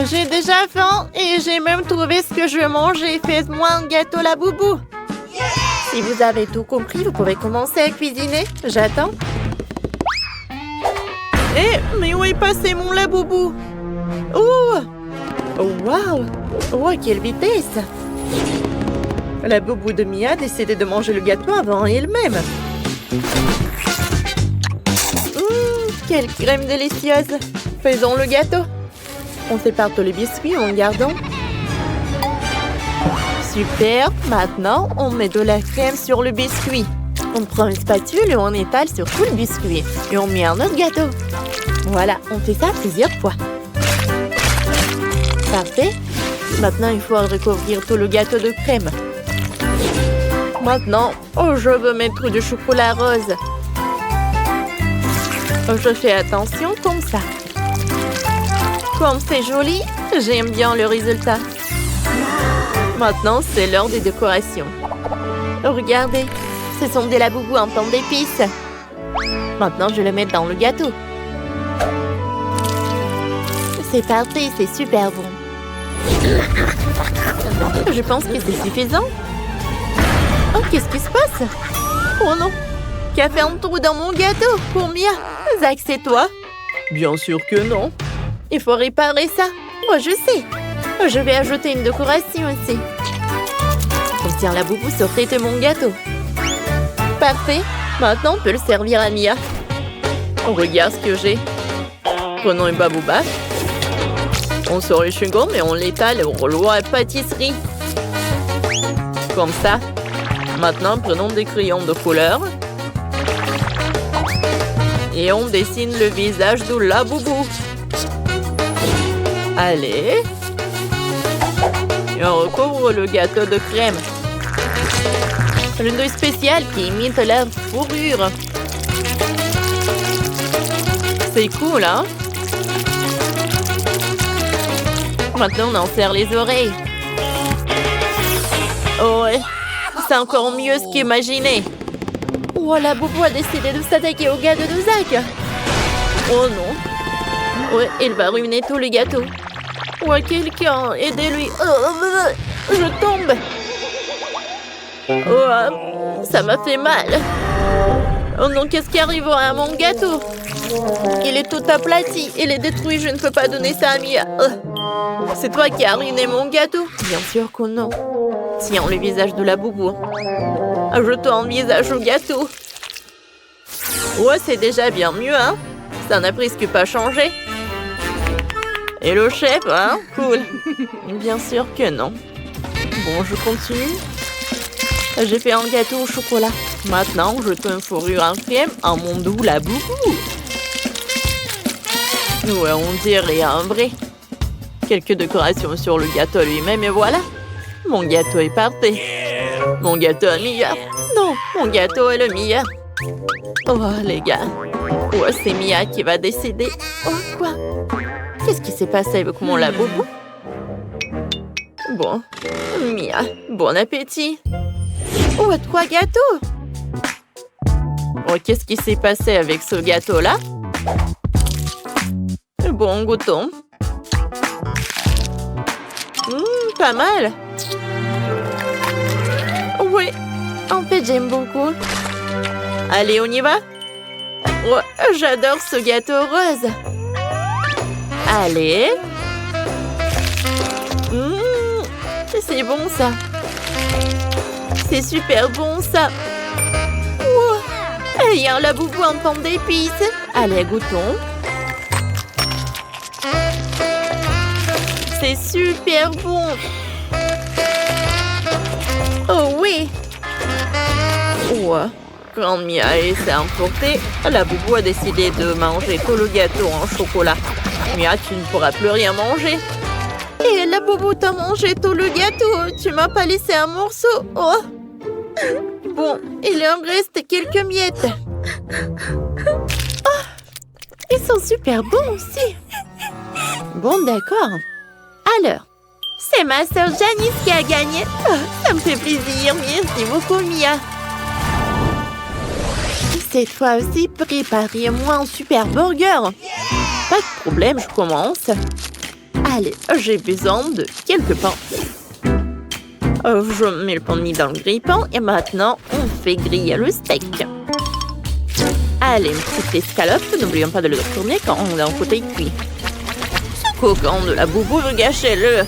J'ai déjà faim et j'ai même trouvé ce que je veux manger. Faites-moi un gâteau la boubou. Si vous avez tout compris, vous pouvez commencer à cuisiner. J'attends. Mais où est passé mon laboubou? Oh! Waouh! Oh, quelle vitesse! La boubou de Mia a décidé de manger le gâteau avant elle-même. Quelle crème délicieuse! Faisons le gâteau. On sépare tous les biscuits en gardant. Super! Maintenant, on met de la crème sur le biscuit. On prend une spatule et on étale sur tout le biscuit. Et on met un autre gâteau. Voilà, on fait ça plusieurs fois. Parfait. Maintenant, il faut recouvrir tout le gâteau de crème. Maintenant, je veux mettre du chocolat rose. Je fais attention comme ça. Comme c'est joli, j'aime bien le résultat. Maintenant, c'est l'heure des décorations. Regardez, ce sont des laboubous en forme d'épices. Maintenant, je le mets dans le gâteau. C'est parfait, c'est super bon. Je pense que c'est suffisant. Oh, qu'est-ce qui se passe? Oh non! Qui a fait un trou dans mon gâteau pour Mia? Zach, c'est toi? Bien sûr que non. Il faut réparer ça. Moi, je sais. Je vais ajouter une décoration aussi. Tiens, la boubou s'offrait de mon gâteau. Parfait. Maintenant, on peut le servir à Mia. Regarde ce que j'ai. Prenons une babouba. On sort le chewing-gum et on l'étale au rouleau à pâtisserie. Comme ça. Maintenant, prenons des crayons de couleur. Et on dessine le visage de la boubou. Allez. Et on recouvre le gâteau de crème. Une douille spéciale qui imite la fourrure. C'est cool, hein? Maintenant, on en serre les oreilles. Oh ouais, c'est encore mieux ce qu'imaginé. Oh, la boubou a décidé de s'attaquer au gâteau de Zach. Oh non. Ouais, il va ruiner tout le gâteau. Ouais, quelqu'un, aidez-lui. Oh, je tombe. Oh, ça m'a fait mal. Oh non, qu'est-ce qui arrivera à mon gâteau? Il est tout aplati, il est détruit, je ne peux pas donner ça à Mia. C'est toi qui as ruiné mon gâteau? Bien sûr que non. Tiens, le visage de la boubou. Ajoutons un visage au gâteau. Ouais, c'est déjà bien mieux, hein? Ça n'a presque pas changé. Et le chef, hein? Cool. Bien sûr que non. Bon, je continue. J'ai fait un gâteau au chocolat. Maintenant, je peux une fourrure en crème à mon doux la boubou. Ouais, on dirait un vrai. Quelques décorations sur le gâteau lui-même et voilà. Mon gâteau est parfait. Mon gâteau est Mia. Non, mon gâteau est le Mia. Oh, les gars. Ouais, c'est Mia qui va décider. Oh, quoi? Qu'est-ce qui s'est passé avec mon laboubou? Bon, Mia, bon appétit. Oh, 3 gâteaux. Oh, qu'est-ce qui s'est passé avec ce gâteau-là? Bon, goûtons. Pas mal. Oui, en fait, j'aime beaucoup. Allez, on y va? Oh, j'adore ce gâteau rose. Allez. C'est bon, ça. C'est super bon, ça. Oh, il y a un laboubou en forme d'épices. Allez, goûtons. C'est super bon. Oh oui. Ouais. Quand Mia s'est emportée, la boubou a décidé de manger tout le gâteau en chocolat. Mia, tu ne pourras plus rien manger. Et la boubou t'a mangé tout le gâteau. Tu m'as pas laissé un morceau. Oh. Bon, il en reste quelques miettes. Oh, ils sont super bons aussi. Bon, d'accord. Alors, c'est ma sœur Janice qui a gagné. Oh, ça me fait plaisir. Merci beaucoup, Mia. Cette fois aussi, préparez-moi un super burger. Pas de problème, je commence. Allez, j'ai besoin de quelques pains. Je mets le pain de mie dans le grille-pain et maintenant, on fait griller le steak. Allez, une petite escalope. N'oublions pas de le retourner quand on a un côté cuit. Ce coquin de la boubou veut gâcher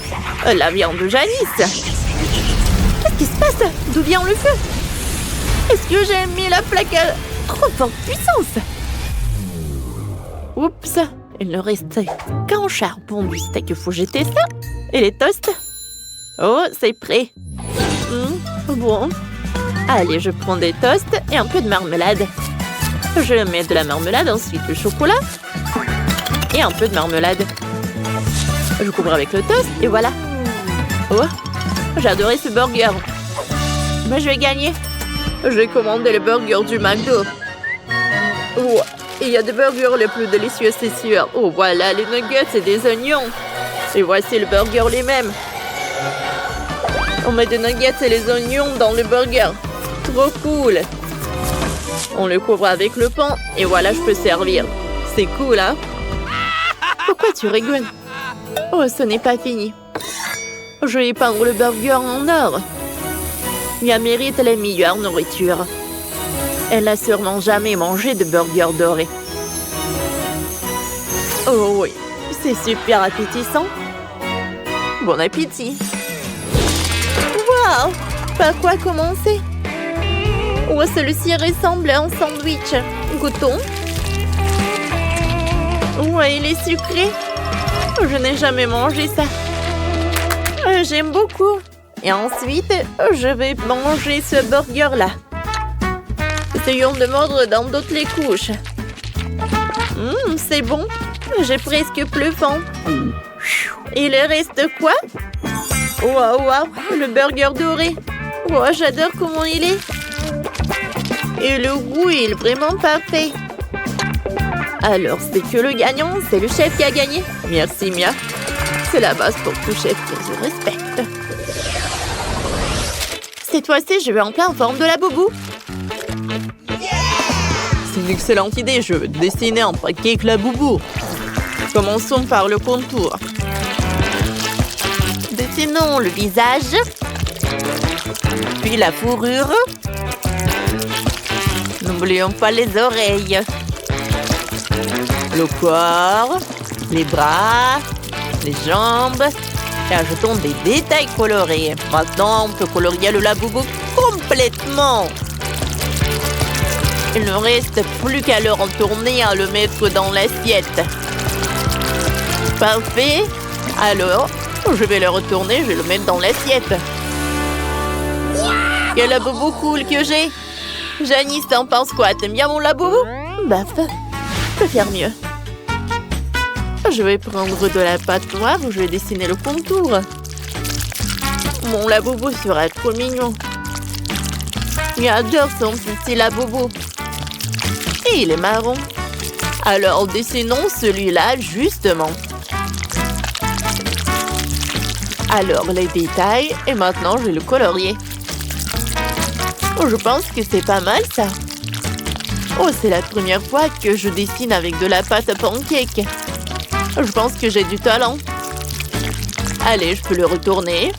la viande de Janice. Qu'est-ce qui se passe? D'où vient le feu? Est-ce que j'ai mis la plaque à trop forte puissance? Oups, il ne restait qu'un charbon du steak. Il faut jeter ça. Et les toasts? Oh, c'est prêt. Bon. Allez, je prends des toasts et un peu de marmelade. Je mets de la marmelade, ensuite le chocolat et un peu de marmelade. Je couvre avec le toast et voilà. Oh, j'ai adoré ce burger. Mais je vais gagner. J'ai commandé le burger du McDo. Oh, il y a des burgers les plus délicieux, c'est sûr. Oh, voilà, les nuggets et des oignons. Et voici le burger lui-même. On met des nuggets et les oignons dans le burger. Trop cool. On le couvre avec le pain et voilà, je peux servir. C'est cool, hein? Pourquoi tu rigoles? Oh, ce n'est pas fini. Je vais peindre le burger en or. Mia mérite la meilleure nourriture. Elle n'a sûrement jamais mangé de burger doré. Oh oui, c'est super appétissant. Bon appétit. Waouh! Par quoi commencer? Oh, celui-ci ressemble à un sandwich. Goûtons. Ouais, il est sucré. Je n'ai jamais mangé ça. J'aime beaucoup. Et ensuite, je vais manger ce burger-là. Essayons de mordre dans d'autres les couches. C'est bon. J'ai presque plus faim. Il reste quoi? Waouh, le burger doré. Oh, j'adore comment il est. Et le goût est vraiment parfait. Alors, c'est que le gagnant, c'est le chef qui a gagné. Merci, Mia. C'est la base pour tout chef que je respecte. Cette fois-ci, je vais en plein en forme de la boubou. C'est une excellente idée. Je veux dessiner un pancake la boubou. Commençons par le contour. Dessinons le visage. Puis la fourrure. N'oublions pas les oreilles. Le corps. Les bras. Les jambes. Et ajoutons des détails colorés. Maintenant, on peut colorier le laboubou complètement. Il ne reste plus qu'à le retourner et à le mettre dans l'assiette. Parfait. Alors, je vais le retourner, je vais le mettre dans l'assiette. Quel laboubou cool que j'ai. Janice, t'en penses quoi? T'aimes bien mon laboubou? Baf, je peux faire mieux. Je vais prendre de la pâte noire, je vais dessiner le contour. Mon laboubou sera trop mignon. J'adore son petit laboubou. Et il est marron. Alors, dessinons celui-là, justement. Alors, les détails. Et maintenant, je vais le colorier. Oh, je pense que c'est pas mal, ça. Oh, c'est la première fois que je dessine avec de la pâte à pancake. Je pense que j'ai du talent. Allez, je peux le retourner.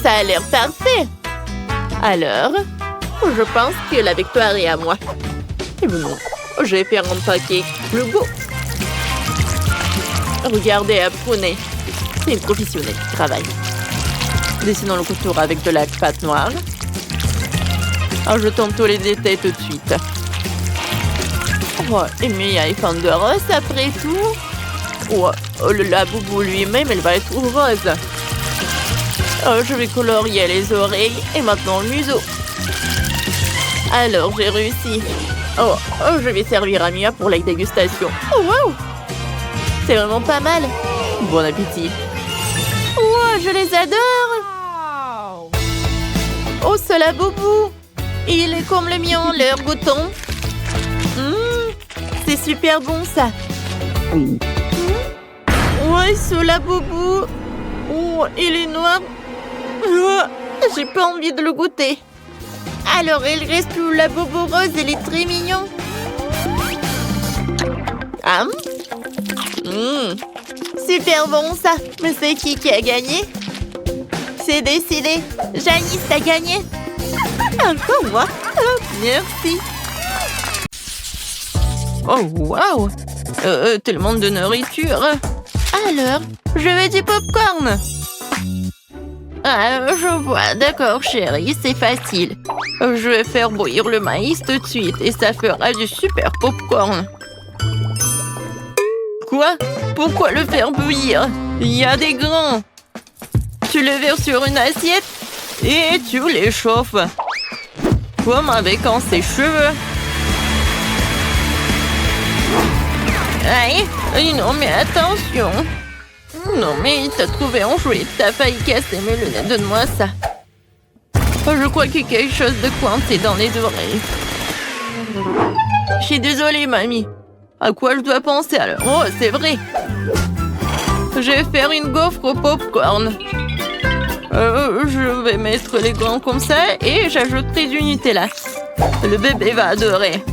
Ça a l'air parfait. Alors, je pense que la victoire est à moi. Et bon, je vais faire un pancake plus beau. Regardez, apprenez. C'est une professionnelle qui travaille. Dessinons le contour avec de la pâte noire. Ajoutons tous les détails tout de suite. Oh, et Mia est fan de rose après tout. Oh, le laboubou lui-même, elle va être rose. Oh, je vais colorier les oreilles et maintenant le museau. Alors, j'ai réussi. Oh, je vais servir à Mia pour la dégustation. Oh, wow! C'est vraiment pas mal. Bon appétit. Oh, je les adore. Oh, ce laboubou. Il est comme le mien, leur bouton. C'est super bon, ça. Ouais, ce laboubou. Oh, il est noir. Oh, j'ai pas envie de le goûter. Alors, il reste le laboubou rose, il est très mignon. Super bon ça. Mais c'est qui a gagné? C'est décidé. Janice a gagné. Encore moi. Oh, merci. Oh, wow. Tellement de nourriture. Alors, je veux du popcorn. Ah, je vois. D'accord, chérie, c'est facile. Je vais faire bouillir le maïs tout de suite et ça fera du super popcorn. Quoi? Pourquoi le faire bouillir? Il y a des grains. Tu le verses sur une assiette et tu les chauffes. Comme avec un sèche-cheveux. Aïe, non mais attention. Non mais t'as trouvé un jouet, t'as failli casser mes lunettes, donne-moi ça. Oh, je crois qu'il y a quelque chose de coincé dans les oreilles. Je suis désolée, mamie. À quoi je dois penser alors? Oh, c'est vrai. Je vais faire une gaufre au popcorn. Je vais mettre les grains comme ça et j'ajouterai du Nutella. Le bébé va adorer.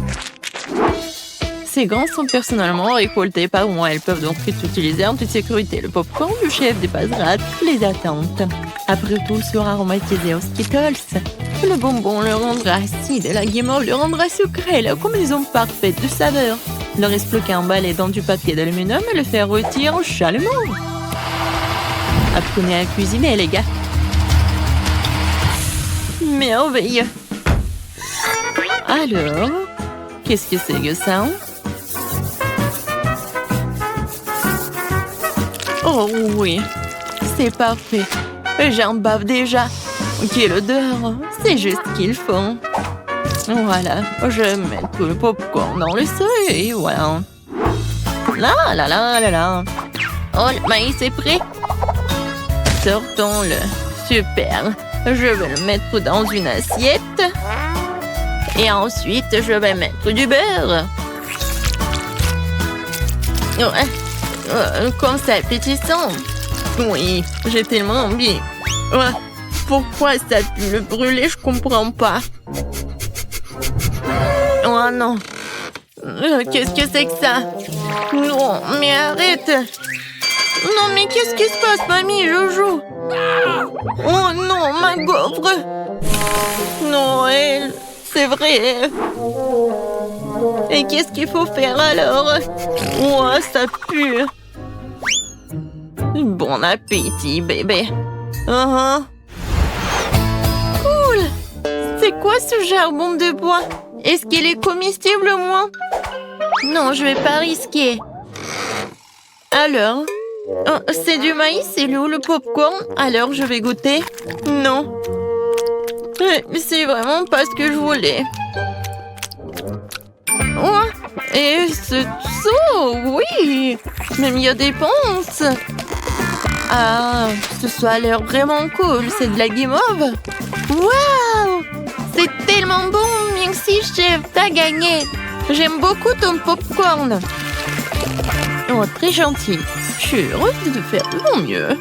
Ces grains sont personnellement récoltés par moi. Elles peuvent donc être utilisées en toute sécurité. Le popcorn du chef dépassera toutes les attentes. Après tout, sera aromatisé aux Skittles. Le bonbon le rendra acide et la guimauve le rendra sucré. La combinaison parfaite de saveurs. Il ne reste plus qu'à emballer dans du papier d'aluminium et le faire rôtir chalumeau. Apprenez à cuisiner, les gars. Merveille. Alors, qu'est-ce que c'est que ça? Oh oui, c'est parfait. J'en bave déjà. Quelle odeur. C'est juste ce qu'il faut. Voilà, je vais mettre le popcorn dans le seuil et voilà. Là, là, là, là, là. Oh, le maïs est prêt. Sortons-le. Super. Je vais le mettre dans une assiette. Et ensuite, je vais mettre du beurre. Comme ça, appétissant. Oui, j'ai tellement envie. Pourquoi ça pue le brûler, je comprends pas. Oh non. Qu'est-ce que c'est que ça? Non, mais arrête. Non, mais qu'est-ce qui se passe, mamie, Jojo? Oh non, ma gaufre. Noël, c'est vrai. Et qu'est-ce qu'il faut faire alors? Oh, ça pue. Bon appétit, bébé. Cool. C'est quoi ce charbon de bois? Est-ce qu'il est comestible au moins? Non, je vais pas risquer. Alors? Oh, c'est du maïs, c'est le popcorn? Alors, je vais goûter. Non. C'est vraiment pas ce que je voulais. Oh, et ce saut, oui. Même il y a des ponces. Ah, ce a l'air vraiment cool. C'est de la guimauve. Waouh! C'est tellement bon. Merci, chef. T'as gagné. J'aime beaucoup ton popcorn. Oh, très gentil. Je suis heureuse de faire de mon mieux.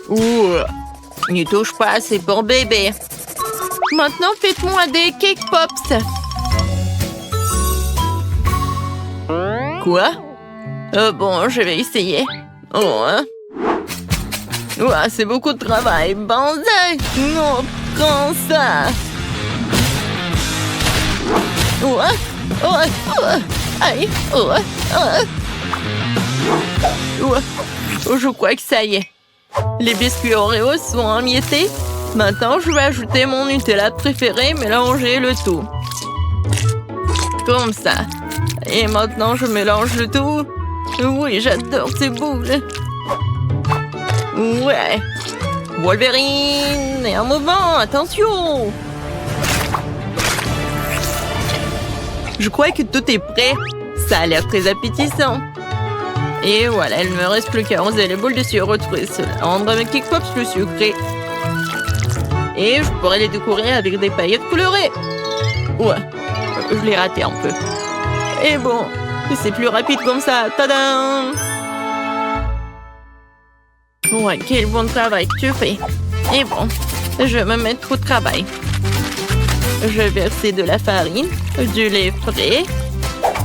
Ouh, n'y touche pas, c'est pour bébé. Maintenant, faites-moi des cake pops. Quoi? Bon, je vais essayer. Oh, hein? Ouah, c'est beaucoup de travail. Banzai! Non, prends ça. Ouah, ouah, ouah. Aïe, ouah, ouah. Ouah. Oh, je crois que ça y est. Les biscuits Oreo sont émiettés. Maintenant, je vais ajouter mon Nutella préféré, mélanger le tout. Comme ça. Et maintenant, je mélange le tout. Oui, j'adore ces boules. Ouais. Wolverine. Et un mouvement, attention. Je crois que tout est prêt. Ça a l'air très appétissant. Et voilà, il ne me reste plus qu'à arroser les boules de sirop de cela. Rendre mes cake pops plus sucrés. Et je pourrais les décorer avec des paillettes colorées. Ouais, je l'ai raté un peu. Et bon, c'est plus rapide comme ça. Tadam! Ouais, quel bon travail que tu fais. Et bon, je vais me mettre au travail. Je vais verser de la farine, du lait frais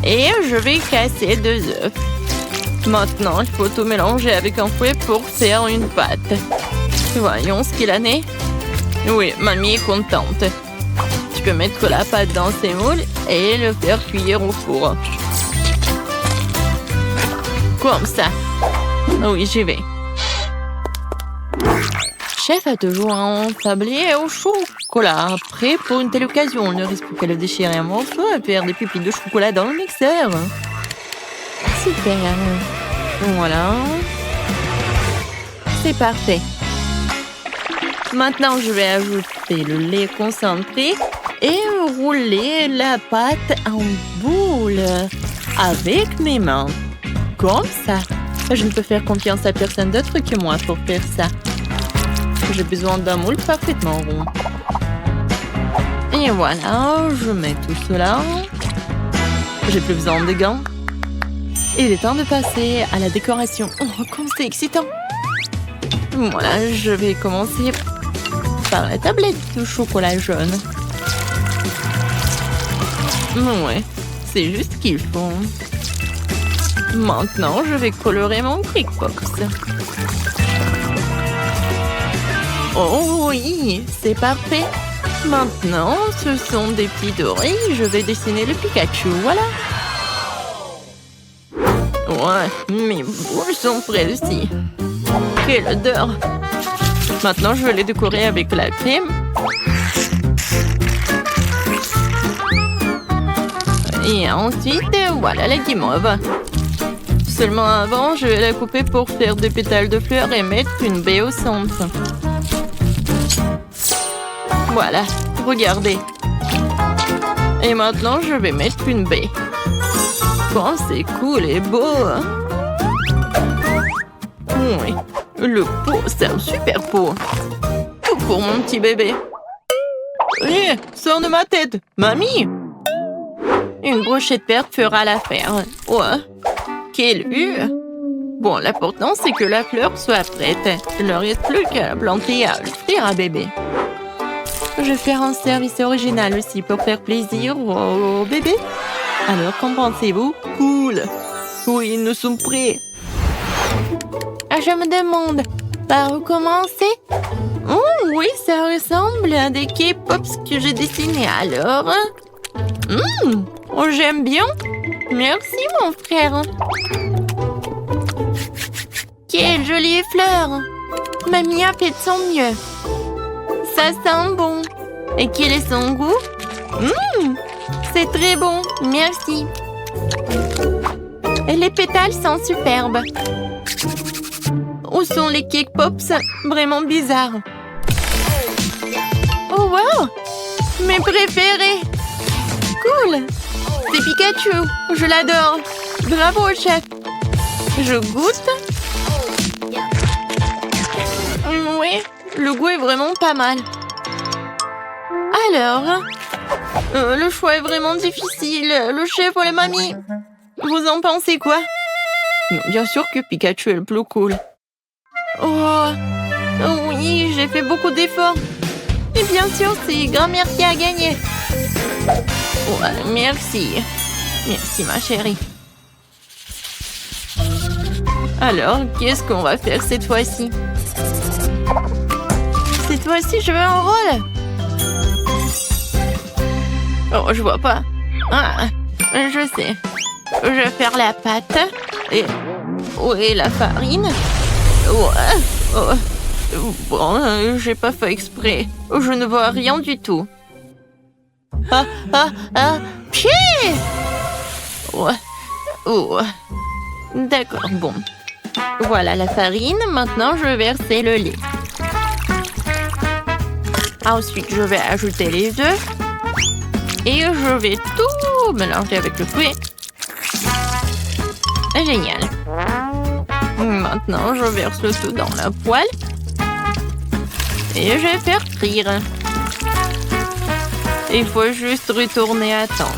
et je vais casser 2 œufs. Maintenant, il faut tout mélanger avec un fouet pour faire une pâte. Voyons ce qu'il en est. Oui, mamie est contente. Tu peux mettre la pâte dans ces moules et le faire cuire au four. Comme ça. Oui, j'y vais. Chef a toujours un tablier au chocolat. Prêt pour une telle occasion. On ne risque plus qu'à le déchirer en morceaux et faire des pupilles de chocolat dans le mixeur. Super. Voilà. C'est parfait. Maintenant, je vais ajouter le lait concentré et rouler la pâte en boule avec mes mains. Comme ça. Je ne peux faire confiance à personne d'autre que moi pour faire ça. J'ai besoin d'un moule parfaitement rond. Et voilà, je mets tout cela. J'ai plus besoin de gants. Il est temps de passer à la décoration. Oh, comme c'est excitant! Voilà, je vais commencer par la tablette de chocolat jaune. Ouais, c'est juste ce qu'il faut. Maintenant, je vais colorer mon Crickbox. Oh oui, c'est parfait. Maintenant, ce sont des petits dorés. Je vais dessiner le Pikachu, voilà. Ouais, mes boules sont prêtes aussi. Quelle odeur! Maintenant, je vais les décorer avec la crème. Et ensuite, voilà la guimauve. Seulement avant, je vais la couper pour faire des pétales de fleurs et mettre une baie au centre. Voilà, regardez. Et maintenant, je vais mettre une baie. Oh, c'est cool et beau. Oui, le pot, c'est un super pot. Tout pour mon petit bébé. Hé, sors de ma tête, mamie! Une brochette verte fera l'affaire. Ouais, quelle vue! Bon, l'important, c'est que la fleur soit prête. Il ne reste plus qu'à la planter et à l'offrir à bébé. Je vais faire un service original aussi pour faire plaisir au bébé. Alors, qu'en pensez-vous? Cool! Oui, nous sommes prêts. Je me demande, par où commencer? Oh, oui, ça ressemble à des K-Pops que j'ai dessinés alors. Oh, j'aime bien. Merci, mon frère. Quelle jolie fleur. Mamie a fait de son mieux. Ça sent bon. Et quel est son goût? C'est très bon, merci. Et les pétales sont superbes. Où sont les Cake Pops? Vraiment bizarres. Oh wow! Mes préférés! Cool! C'est Pikachu! Je l'adore! Bravo, chef! Je goûte? Oui, le goût est vraiment pas mal. Alors, le choix est vraiment difficile. Le chef ou la mamie? Vous en pensez quoi? Bien sûr que Pikachu est le plus cool. Oh, oui, j'ai fait beaucoup d'efforts. Et bien sûr, c'est grand-mère qui a gagné. Ouais, merci. Merci, ma chérie. Alors, qu'est-ce qu'on va faire cette fois-ci? Cette fois-ci, je veux un rôle. Oh, je vois pas. Ah, je sais. Je vais faire la pâte. Et où est la farine? Ouais. Oh. Bon, j'ai pas fait exprès. Je ne vois rien du tout. Pied! Ouais. Oh. D'accord, bon. Voilà la farine. Maintenant, je vais verser le lait. Ensuite, je vais ajouter les œufs. Et je vais tout mélanger avec le fruit. Génial. Maintenant, je verse le tout dans la poêle. Et je vais faire frire. Il faut juste retourner à temps.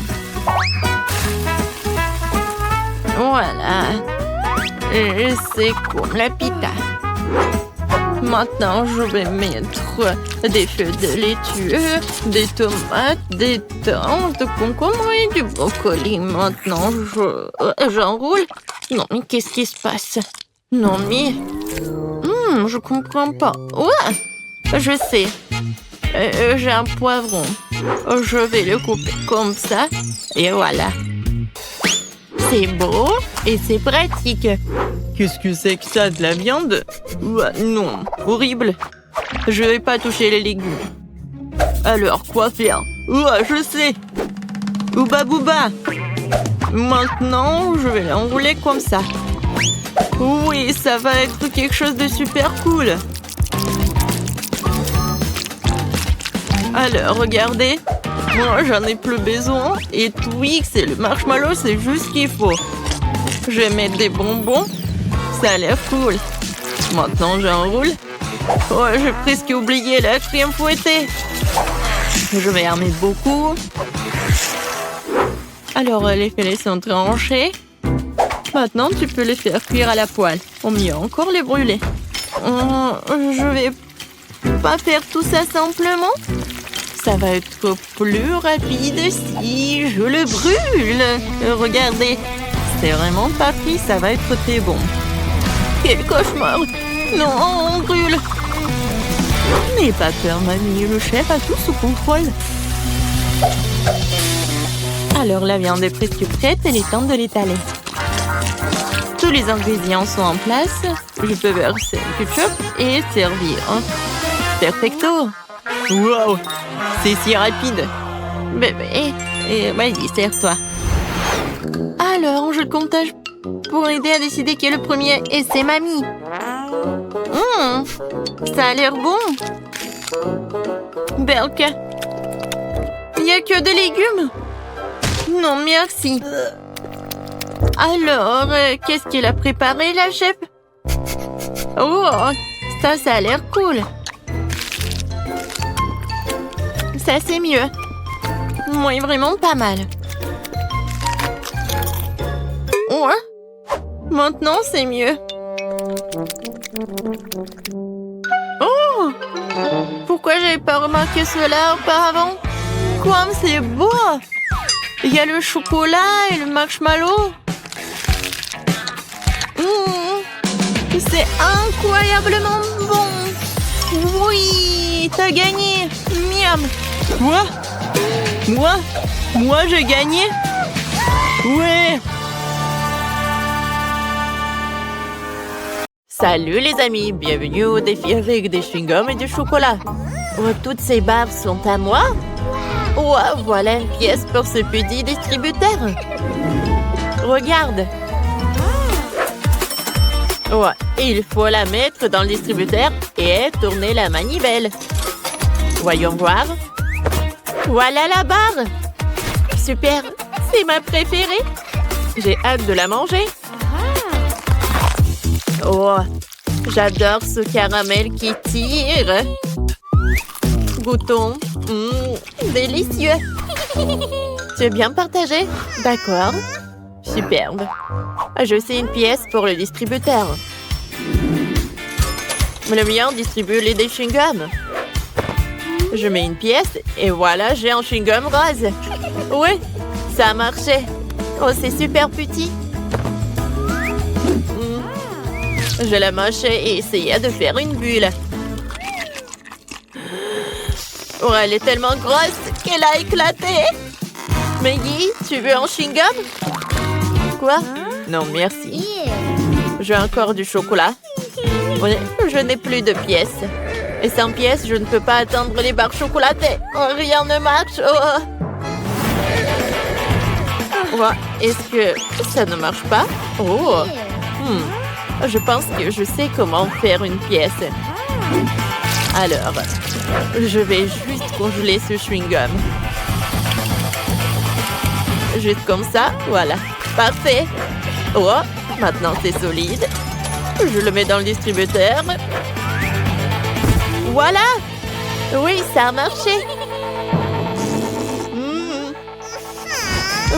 Voilà. Et c'est comme la pita. Maintenant, je vais mettre des feuilles de laitue, des tomates, des thym, de concombre et du brocoli. Maintenant, j'enroule Non, mais qu'est-ce qui se passe? Non, mais... je comprends pas. Ouais, je sais. J'ai un poivron. Je vais le couper comme ça. Et voilà. C'est beau et c'est pratique. Qu'est-ce que c'est que ça, de la viande? Ouais, non, horrible. Je vais pas toucher les légumes. Alors, quoi faire? Ouais, je sais. Ouba bouba. Maintenant, je vais l'enrouler comme ça. Oui, ça va être quelque chose de super cool. Alors, regardez. Moi, j'en ai plus besoin. Et Twix et le marshmallow, c'est juste ce qu'il faut. Je vais mettre des bonbons. Ça a l'air cool. Maintenant, j'enroule. Oh, j'ai presque oublié la crème fouettée. Je vais en mettre beaucoup. Alors, les filets sont tranchés. Maintenant, tu peux les faire cuire à la poêle. Ou mieux encore, les brûler. Je vais pas faire tout ça simplement. Ça va être plus rapide si je le brûle. Regardez, c'est vraiment pas pris, ça va être très bon. Quel cauchemar! Non, on brûle. N'aie pas peur, mamie, le chef a tout sous contrôle. Alors, la viande est presque prête, il est temps de l'étaler. Tous les ingrédients sont en place. Je peux verser le ketchup et servir. Perfecto! Wow! C'est si rapide! Bébé, vas-y, sers-toi. Alors, je comptage pour aider à décider qui est le premier. Et c'est mamie. Ça a l'air bon. Belka. Il n'y a que des légumes? Non, merci. Alors, qu'est-ce qu'elle a préparé, la chef? Oh, ça a l'air cool. Ça, c'est mieux. Oui, vraiment pas mal. Ouais. Maintenant, c'est mieux. Oh! Pourquoi j'avais pas remarqué cela auparavant? Comme c'est beau! Il y a le chocolat et le marshmallow. C'est incroyablement bon. Oui, t'as gagné. Miam. Quoi? Moi, j'ai gagné? Ouais. Salut les amis, bienvenue au défi avec des chewing-gums et du chocolat. Toutes ces barres sont à moi? Voilà une pièce pour ce petit distributeur. Regarde. Il faut la mettre dans le distributeur et tourner la manivelle. Voyons voir. Voilà la barre. Super, c'est ma préférée. J'ai hâte de la manger. J'adore ce caramel qui tire. Goûtons. Délicieux. Tu veux bien partager? D'accord. Superbe. Je sais une pièce pour le distributeur. Le mien distribue les chewing-gums. Je mets une pièce et voilà, j'ai un chewing-gum rose. Oui, ça a marché. C'est super petit. Je la mâchais et essayais de faire une bulle. Elle est tellement grosse qu'elle a éclaté. Maggie, tu veux un chewing-gum? Quoi? Non, merci. J'ai encore du chocolat. Oui, je n'ai plus de pièces. Et sans pièces, je ne peux pas atteindre les barres chocolatées. Rien ne marche. Est-ce que ça ne marche pas? Je pense que je sais comment faire une pièce. Alors, je vais juste congeler ce chewing-gum. Juste comme ça, voilà. Parfait. Maintenant c'est solide. Je le mets dans le distributeur. Voilà. Oui, ça a marché.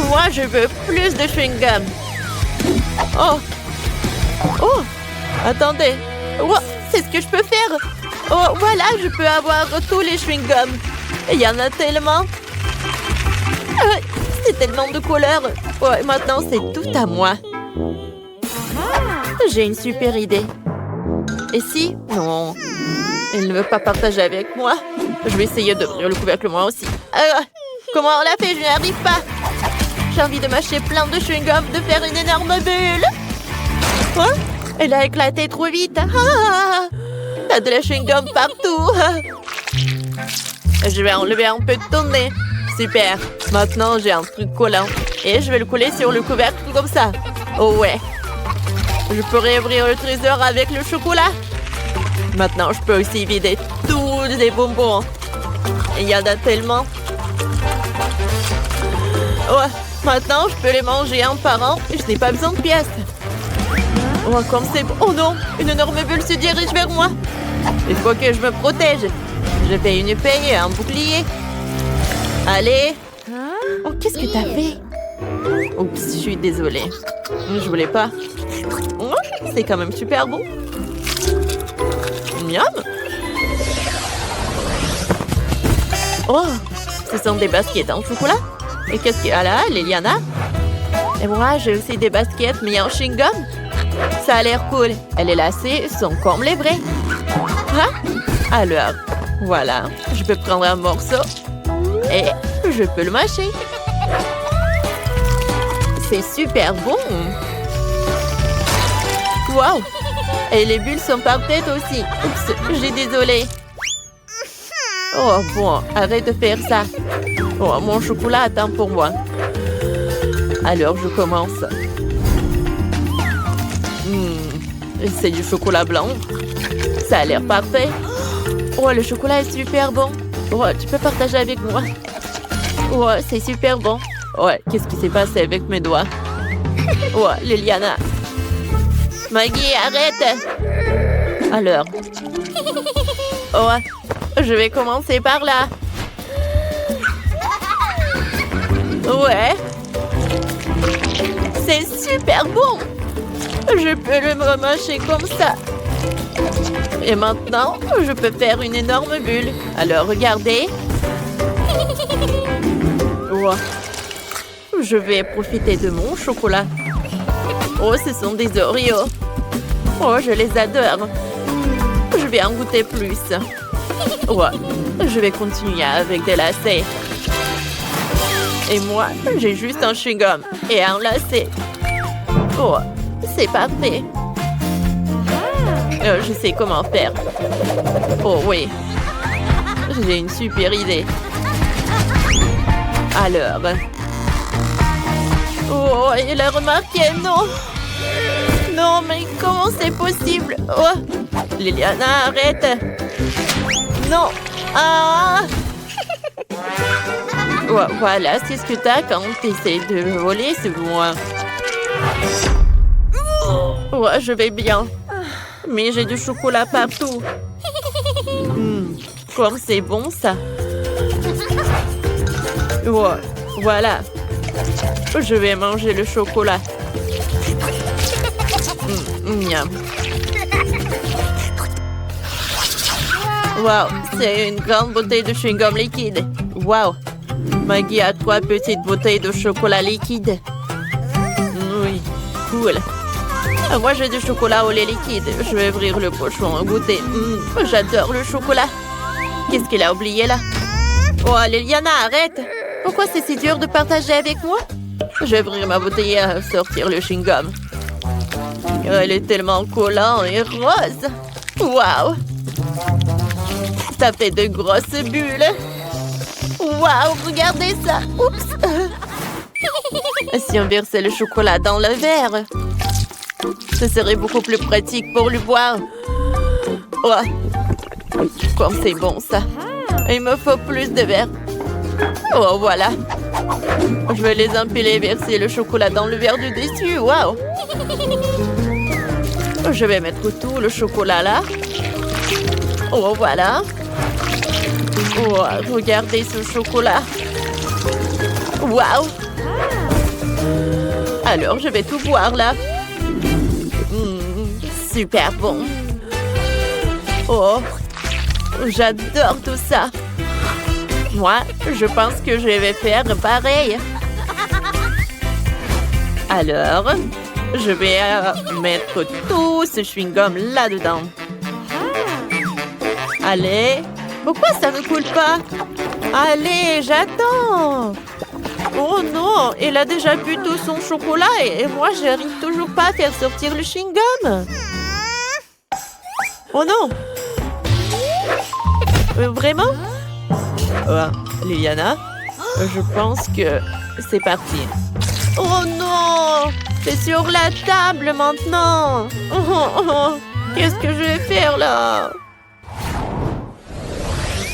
Moi, je veux plus de chewing-gum. Attendez. C'est ce que je peux faire. Voilà, je peux avoir tous les chewing-gums. Il y en a tellement. C'est tellement de couleurs. Maintenant, c'est tout à moi. J'ai une super idée. Et si? Non. Elle ne veut pas partager avec moi. Je vais essayer d'ouvrir le couvercle moi aussi. Comment on l'a fait? Je n'y arrive pas. J'ai envie de mâcher plein de chewing-gum, de faire une énorme bulle. Quoi? Elle a éclaté trop vite. T'as de la chewing-gum partout. Je vais enlever un peu de ton nez. Super. Maintenant, j'ai un truc collant. Et je vais le coller sur le couvercle comme ça. Oh ouais. Je pourrais ouvrir le trésor avec le chocolat. Maintenant, je peux aussi vider tous les bonbons. Il y en a tellement. Ouais. Maintenant, je peux les manger un par un. Je n'ai pas besoin de pièces. Oh, comme c'est bon. Oh non, une énorme bulle se dirige vers moi. Il faut que je me protège. Je fais une épée et un bouclier. Allez. Oh, qu'est-ce que t'as fait? Oups, je suis désolée. Je voulais pas. Oh, c'est quand même super bon. Miam. Oh, ce sont des baskets en chocolat. Et qu'est-ce qu'il y a là, Liliana? Et moi, j'ai aussi des baskets, mais en chewing-gum. Ça a l'air cool. Et les lacets sont comme les vrais. Alors, voilà. Je peux prendre un morceau. Et je peux le mâcher. C'est super bon. Wow. Et les bulles sont parfaites aussi. Oups, j'ai désolé. Oh bon, arrête de faire ça. Oh, mon chocolat attend pour moi. Alors, je commence. C'est du chocolat blanc. Ça a l'air parfait. Oh, le chocolat est super bon. Oh, tu peux partager avec moi. Oh, c'est super bon. Ouais, qu'est-ce qui s'est passé avec mes doigts? Oh, Liliana. Maggie, arrête. Alors. Oh, je vais commencer par là. Ouais. C'est super bon. Je peux le remâcher comme ça. Et maintenant, je peux faire une énorme bulle. Alors, regardez. Wow. Je vais profiter de mon chocolat. Oh, ce sont des Oreos. Oh, je les adore. Je vais en goûter plus. Ouais. Je vais continuer avec des lacets. Et moi, j'ai juste un chewing-gum et un lacet. Oh, c'est parfait. Je sais comment faire. Oh oui. J'ai une super idée. Alors. Oh, il a remarqué, non. Non, mais comment c'est possible? Oh, Liliana, arrête. Non. Ah. Ouais, voilà, c'est ce que t'as quand t'essaies de voler sur moi. Ouais, je vais bien. Mais j'ai du chocolat partout. Comme c'est bon, ça. Ouais, voilà. Je vais manger le chocolat. Miam. Wow, c'est une grande bouteille de chewing-gum liquide. Wow. Maggie a 3 petites bouteilles de chocolat liquide. Oui, cool. Moi, j'ai du chocolat au lait liquide. Je vais ouvrir le pochon et goûter. J'adore le chocolat. Qu'est-ce qu'il a oublié là? Oh, Liliana, arrête! Pourquoi c'est si dur de partager avec moi? Je vais ouvrir ma bouteille et sortir le chewing-gum. Elle est tellement collante et rose. Waouh! Ça fait de grosses bulles. Waouh, regardez ça. Oups! Si on versait le chocolat dans le verre, ce serait beaucoup plus pratique pour le boire. Oh, comme c'est bon ça. Il me faut plus de verre. Oh, voilà. Je vais les empiler et verser le chocolat dans le verre du dessus. Waouh! Je vais mettre tout le chocolat là. Oh, voilà. Oh, regardez ce chocolat. Waouh! Alors, je vais tout boire là. Super bon. Oh, j'adore tout ça. Moi, je pense que je vais faire pareil. Alors, Je vais mettre tout ce chewing-gum là-dedans. Allez. Pourquoi ça ne coule pas? Allez, j'attends. Oh non, il a déjà bu tout son chocolat et moi, j'arrive toujours pas à faire sortir le chewing-gum. Oh non. Vraiment? Liliana, je pense que c'est parti. Oh non! C'est sur la table maintenant! Qu'est-ce que je vais faire là?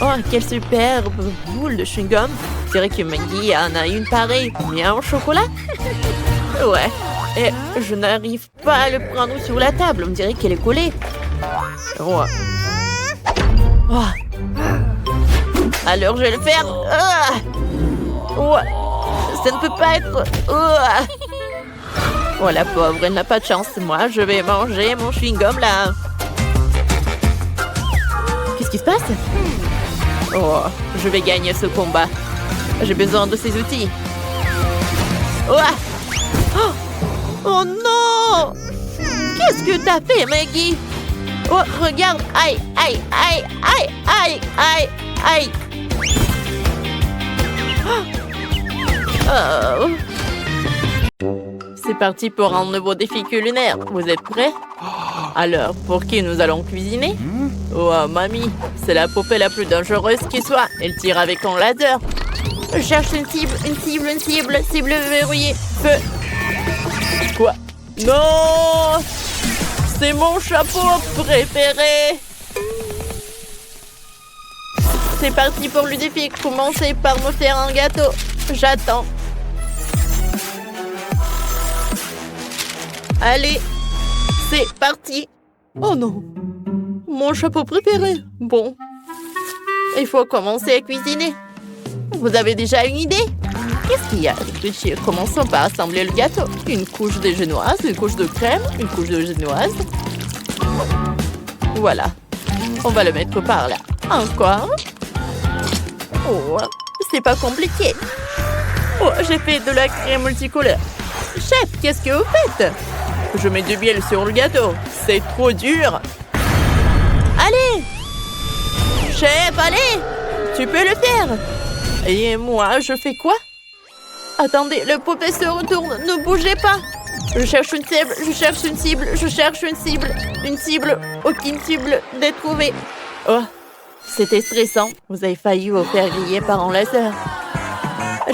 Oh, quelle superbe boule de chewing-gum! Je dirais que Maggie en a une pareille, mais en chocolat? Ouais, et je n'arrive pas à le prendre sur la table, on dirait qu'elle est collée. Oh. Alors je vais le faire. Ça ne peut pas être. Oh la pauvre, elle n'a pas de chance. Moi, je vais manger mon chewing-gum là. Qu'est-ce qui se passe? Oh, je vais gagner ce combat. J'ai besoin de ces outils. Oh non! Qu'est-ce que t'as fait, Maggie? Oh, regarde! Aïe, aïe, aïe, aïe, aïe, aïe, aïe! Oh. C'est parti pour un nouveau défi culinaire. Vous êtes prêts? Alors, pour qui nous allons cuisiner? Oh, mamie, c'est la poupée la plus dangereuse qui soit. Elle tire avec un laser. Je cherche une cible. Cible verrouillée. Feu. Quoi? Non! C'est mon chapeau préféré! C'est parti pour le défi. Commencez par me faire un gâteau. J'attends. Allez, c'est parti. Oh non, mon chapeau préféré. Bon, il faut commencer à cuisiner. Vous avez déjà une idée? Qu'est-ce qu'il y a? Réfléchir. Commençons par assembler le gâteau. Une couche de génoise, une couche de crème, une couche de génoise. Voilà. On va le mettre par là. Encore. Oh, c'est pas compliqué. Oh, j'ai fait de la crème multicolore. Chef, qu'est-ce que vous faites? Je mets du miel sur le gâteau. C'est trop dur. Allez! Chef, allez! Tu peux le faire. Et moi, je fais quoi? Attendez, le poupée se retourne. Ne bougez pas. Je cherche une cible, je cherche une cible, je cherche une cible. Une cible, aucune cible n'est trouvée. Oh, c'était stressant. Vous avez failli vous faire griller par un laser.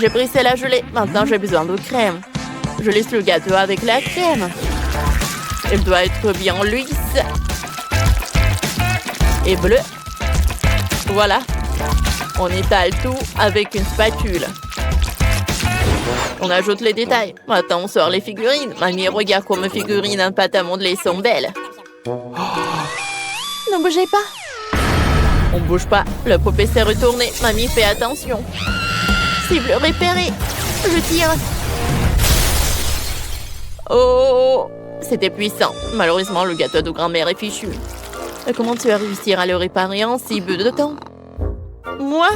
J'ai brisé la gelée. Maintenant, j'ai besoin de crème. Je laisse le gâteau avec la crème. Elle doit être bien lisse. Et bleu. Voilà. On étale tout avec une spatule. On ajoute les détails. Maintenant, on sort les figurines. Mamie, regarde comme mes figurines en pâte à modeler sont belles. Ne bougez pas. On bouge pas. Le poupée s'est retourné. Mamie, fais attention. Cible repérée. Je tire. Oh, c'était puissant. Malheureusement, le gâteau de grand-mère est fichu. Comment tu vas réussir à le réparer en si peu de temps? Moi?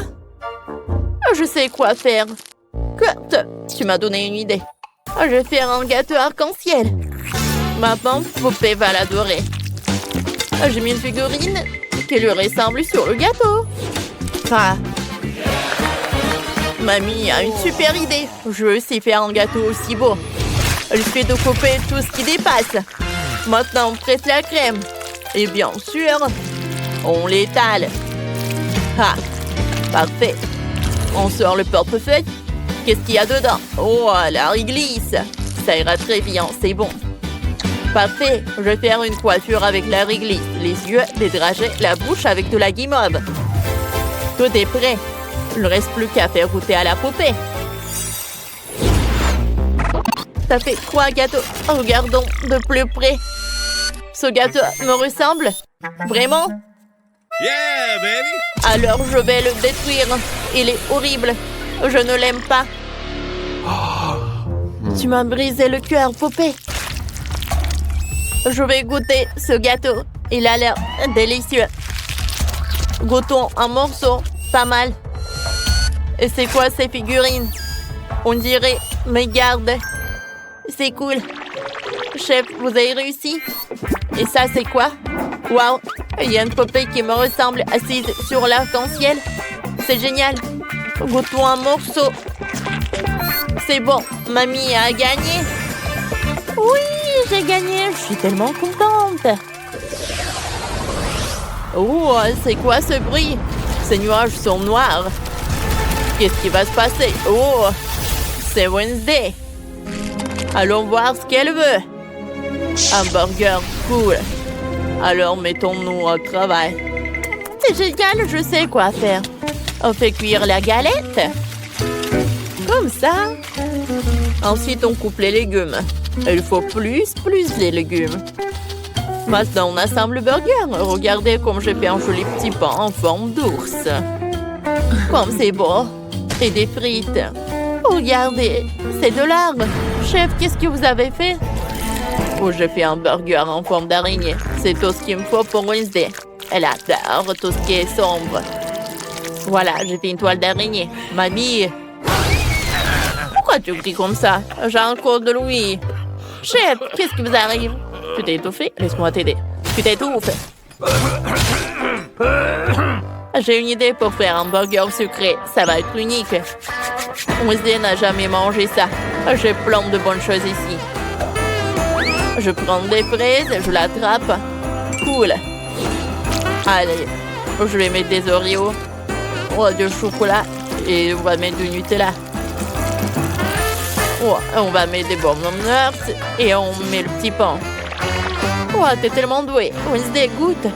Je sais quoi faire. Cut, tu m'as donné une idée. Je vais faire un gâteau arc-en-ciel. Maintenant, poupée va l'adorer. J'ai mis une figurine qui lui ressemble sur le gâteau. Ah. Mamie a une super idée. Je veux aussi faire un gâteau aussi beau. Elle fait de couper tout ce qui dépasse. Maintenant, on presse la crème. Et bien sûr, on l'étale. Ah, parfait. On sort le portefeuille. Qu'est-ce qu'il y a dedans? Oh, la réglisse. Ça ira très bien, c'est bon. Parfait. Je vais faire une coiffure avec la réglisse. Les yeux, les dragées, la bouche avec de la guimauve. Tout est prêt. Il ne reste plus qu'à faire goûter à la poupée. Ça fait 3 gâteaux. Regardons de plus près. Ce gâteau me ressemble? Vraiment? Yeah, baby! Alors je vais le détruire. Il est horrible. Je ne l'aime pas. Tu m'as brisé le cœur, poupée. Je vais goûter ce gâteau. Il a l'air délicieux. Goûtons un morceau. Pas mal. Et c'est quoi ces figurines? On dirait mes gardes. C'est cool. Chef, vous avez réussi. Et ça, c'est quoi? Waouh! Il y a une poupée qui me ressemble assise sur l'arc-en-ciel. C'est génial. Goûtons un morceau. C'est bon, mamie a gagné. Oui, j'ai gagné. Je suis tellement contente. Oh, c'est quoi ce bruit? Ces nuages sont noirs. Qu'est-ce qui va se passer? Oh, c'est Wednesday. Allons voir ce qu'elle veut. Un burger, cool. Alors mettons-nous au travail. C'est génial, je sais quoi faire. On fait cuire la galette. Comme ça. Ensuite, on coupe les légumes. Il faut plus de légumes. Maintenant, on assemble le burger. Regardez comme j'ai fait un joli petit pain en forme d'ours. Comme c'est beau. Et des frites. Regardez, c'est de l'art. Chef, qu'est-ce que vous avez fait? Oh, j'ai fait un burger en forme d'araignée. C'est tout ce qu'il me faut pour Wednesday. Elle adore tout ce qui est sombre. Voilà, j'ai fait une toile d'araignée. Mamie. Pourquoi tu cries comme ça? J'ai un code de Louis. Chef, qu'est-ce qui vous arrive? Tu t'es étouffé? Laisse-moi t'aider. Tu t'étouffes. J'ai une idée pour faire un burger sucré. Ça va être unique. Wednesday n'a jamais mangé ça. J'ai plein de bonnes choses ici. Je prends des fraises, je l'attrape. Cool. Allez, je vais mettre des Oreos. Oh, du chocolat. Et on va mettre du Nutella. Oh, on va mettre des bonbons nuts. Et on met le petit pain. Oh, t'es tellement doué. Wednesday, goûte.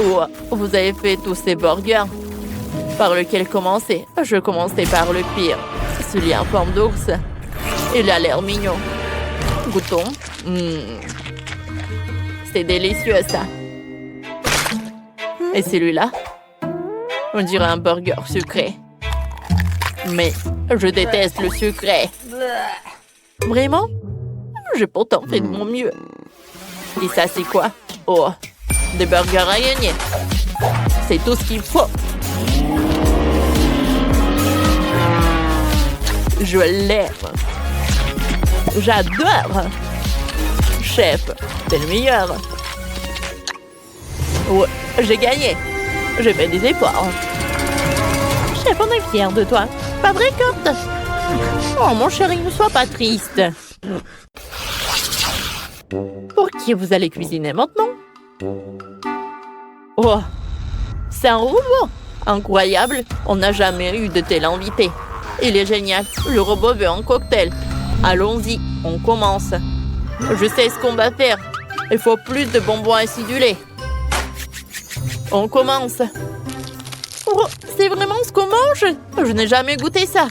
Oh, vous avez fait tous ces burgers. Par lequel commencer? Je commençais par le pire. Celui en forme d'ours. Il a l'air mignon. Goûtons. C'est délicieux, ça. Et celui-là? On dirait un burger sucré. Mais je déteste le sucré. Vraiment? J'ai pourtant fait de mon mieux. Et ça, c'est quoi? Oh, des burgers à gagner. C'est tout ce qu'il faut. Je l'aime. J'adore. Chef, t'es le meilleur. Ouais, j'ai gagné. J'ai fait des efforts. Chef, on est fiers de toi. Pas vrai, Kurt? Oh, mon chéri, ne sois pas triste. Pour qui vous allez cuisiner maintenant? Oh, c'est un robot. Incroyable. On n'a jamais eu de tel invité. Il est génial. Le robot veut un cocktail. Allons-y, on commence. Je sais ce qu'on va faire. Il faut plus de bonbons acidulés. On commence. Oh, c'est vraiment ce qu'on mange? Je n'ai jamais goûté ça.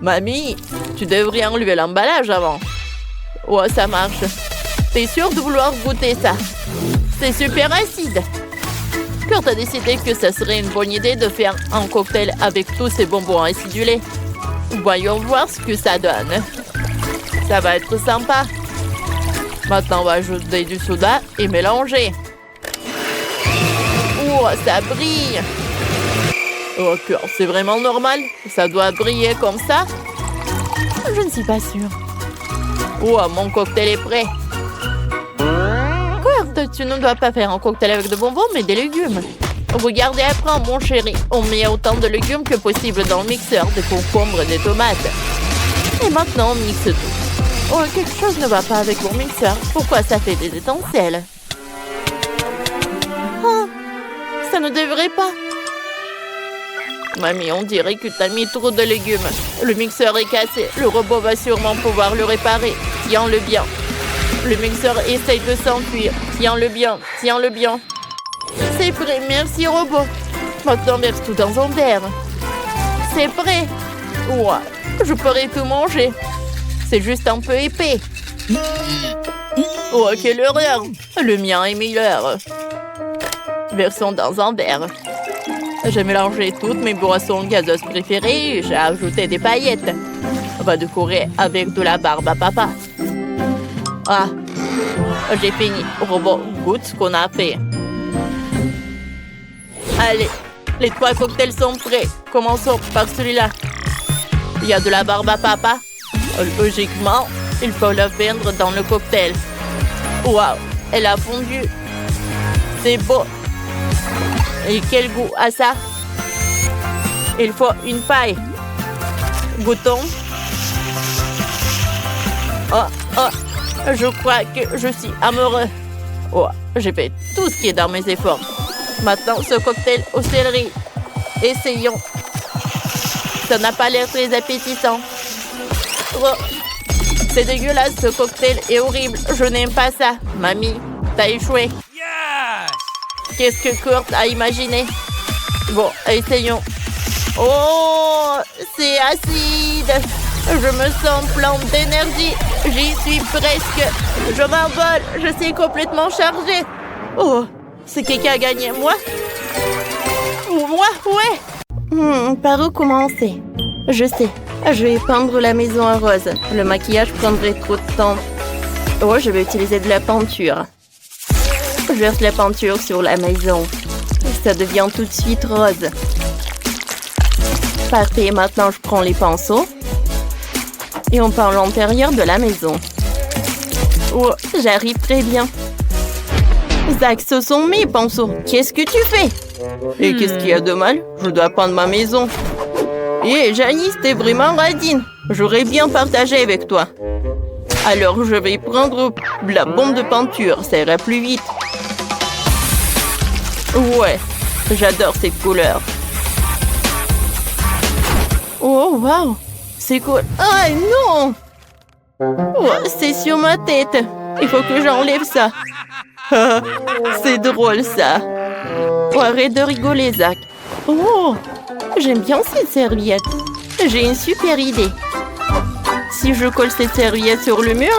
Mamie, tu devrais enlever l'emballage avant. Oh, ça marche. T'es sûre de vouloir goûter ça? C'est super acide. Kurt a décidé que ça serait une bonne idée de faire un cocktail avec tous ces bonbons acidulés. Voyons voir ce que ça donne. Ça va être sympa. Maintenant, on va ajouter du soda et mélanger. Oh, ça brille. Oh, Kurt, c'est vraiment normal? Ça doit briller comme ça? Je ne suis pas sûre. Oh, mon cocktail est prêt. Kurt, tu ne dois pas faire un cocktail avec de bonbons, mais des légumes. Regardez après, mon chéri. On met autant de légumes que possible dans le mixeur, des concombres et des tomates. Et maintenant, on mixe tout. Oh, quelque chose ne va pas avec mon mixeur. Pourquoi ça fait des étincelles? Oh, ça ne devrait pas. Mamie, on dirait que t'as mis trop de légumes. Le mixeur est cassé. Le robot va sûrement pouvoir le réparer. Tiens-le bien. Le mixeur essaye de s'enfuir. Tiens-le bien. Tiens-le bien. C'est prêt. Merci, robot. Maintenant, verse tout dans un verre. C'est prêt. Ouah, je pourrais tout manger. C'est juste un peu épais. Oh, quelle horreur. Le mien est meilleur. Versons dans un verre. J'ai mélangé toutes mes boissons gazeuses préférées et j'ai ajouté des paillettes. On va décorer avec de la barbe à papa. Ah, j'ai fini. Robot, goûte ce qu'on a fait. Allez, les 3 cocktails sont prêts. Commençons par celui-là. Il y a de la barbe à papa. Logiquement, il faut la perdre dans le cocktail. Waouh, elle a fondu. C'est beau. Et quel goût a ça? Il faut une paille. Goûtons. Je crois que je suis amoureux. J'ai fait tout ce qui est dans mes efforts. Maintenant, ce cocktail au céleri. Essayons. Ça n'a pas l'air très appétissant. C'est dégueulasse, ce cocktail est horrible. Je n'aime pas ça. Mamie, t'as échoué. Qu'est-ce que Kurt a imaginé? Bon, essayons. Oh, c'est acide. Je me sens plein d'énergie. J'y suis presque. Je m'envole. Je suis complètement chargée. Oh, c'est qui a gagné? Moi? Moi? Ouais. Par où commencer? Je sais. Je vais peindre la maison en rose. Le maquillage prendrait trop de temps. Oh, je vais utiliser de la peinture. Je verse la peinture sur la maison. Ça devient tout de suite rose. Parfait, maintenant je prends les pinceaux. Et on peint l'intérieur de la maison. Oh, j'arrive très bien. Zach, ce sont mes pinceaux. Qu'est-ce que tu fais? Et qu'est-ce qu'il y a de mal? Je dois peindre ma maison. Hé, Janice, t'es vraiment radine. J'aurais bien partagé avec toi. Alors, je vais prendre la bombe de peinture. Ça ira plus vite. Ouais, j'adore cette couleur. Oh, wow. C'est cool. Ah, non! Oh, c'est sur ma tête. Il faut que j'enlève ça. C'est drôle, ça. Oh, arrête de rigoler, Zach. Oh, j'aime bien cette serviette. J'ai une super idée. Si je colle cette serviette sur le mur,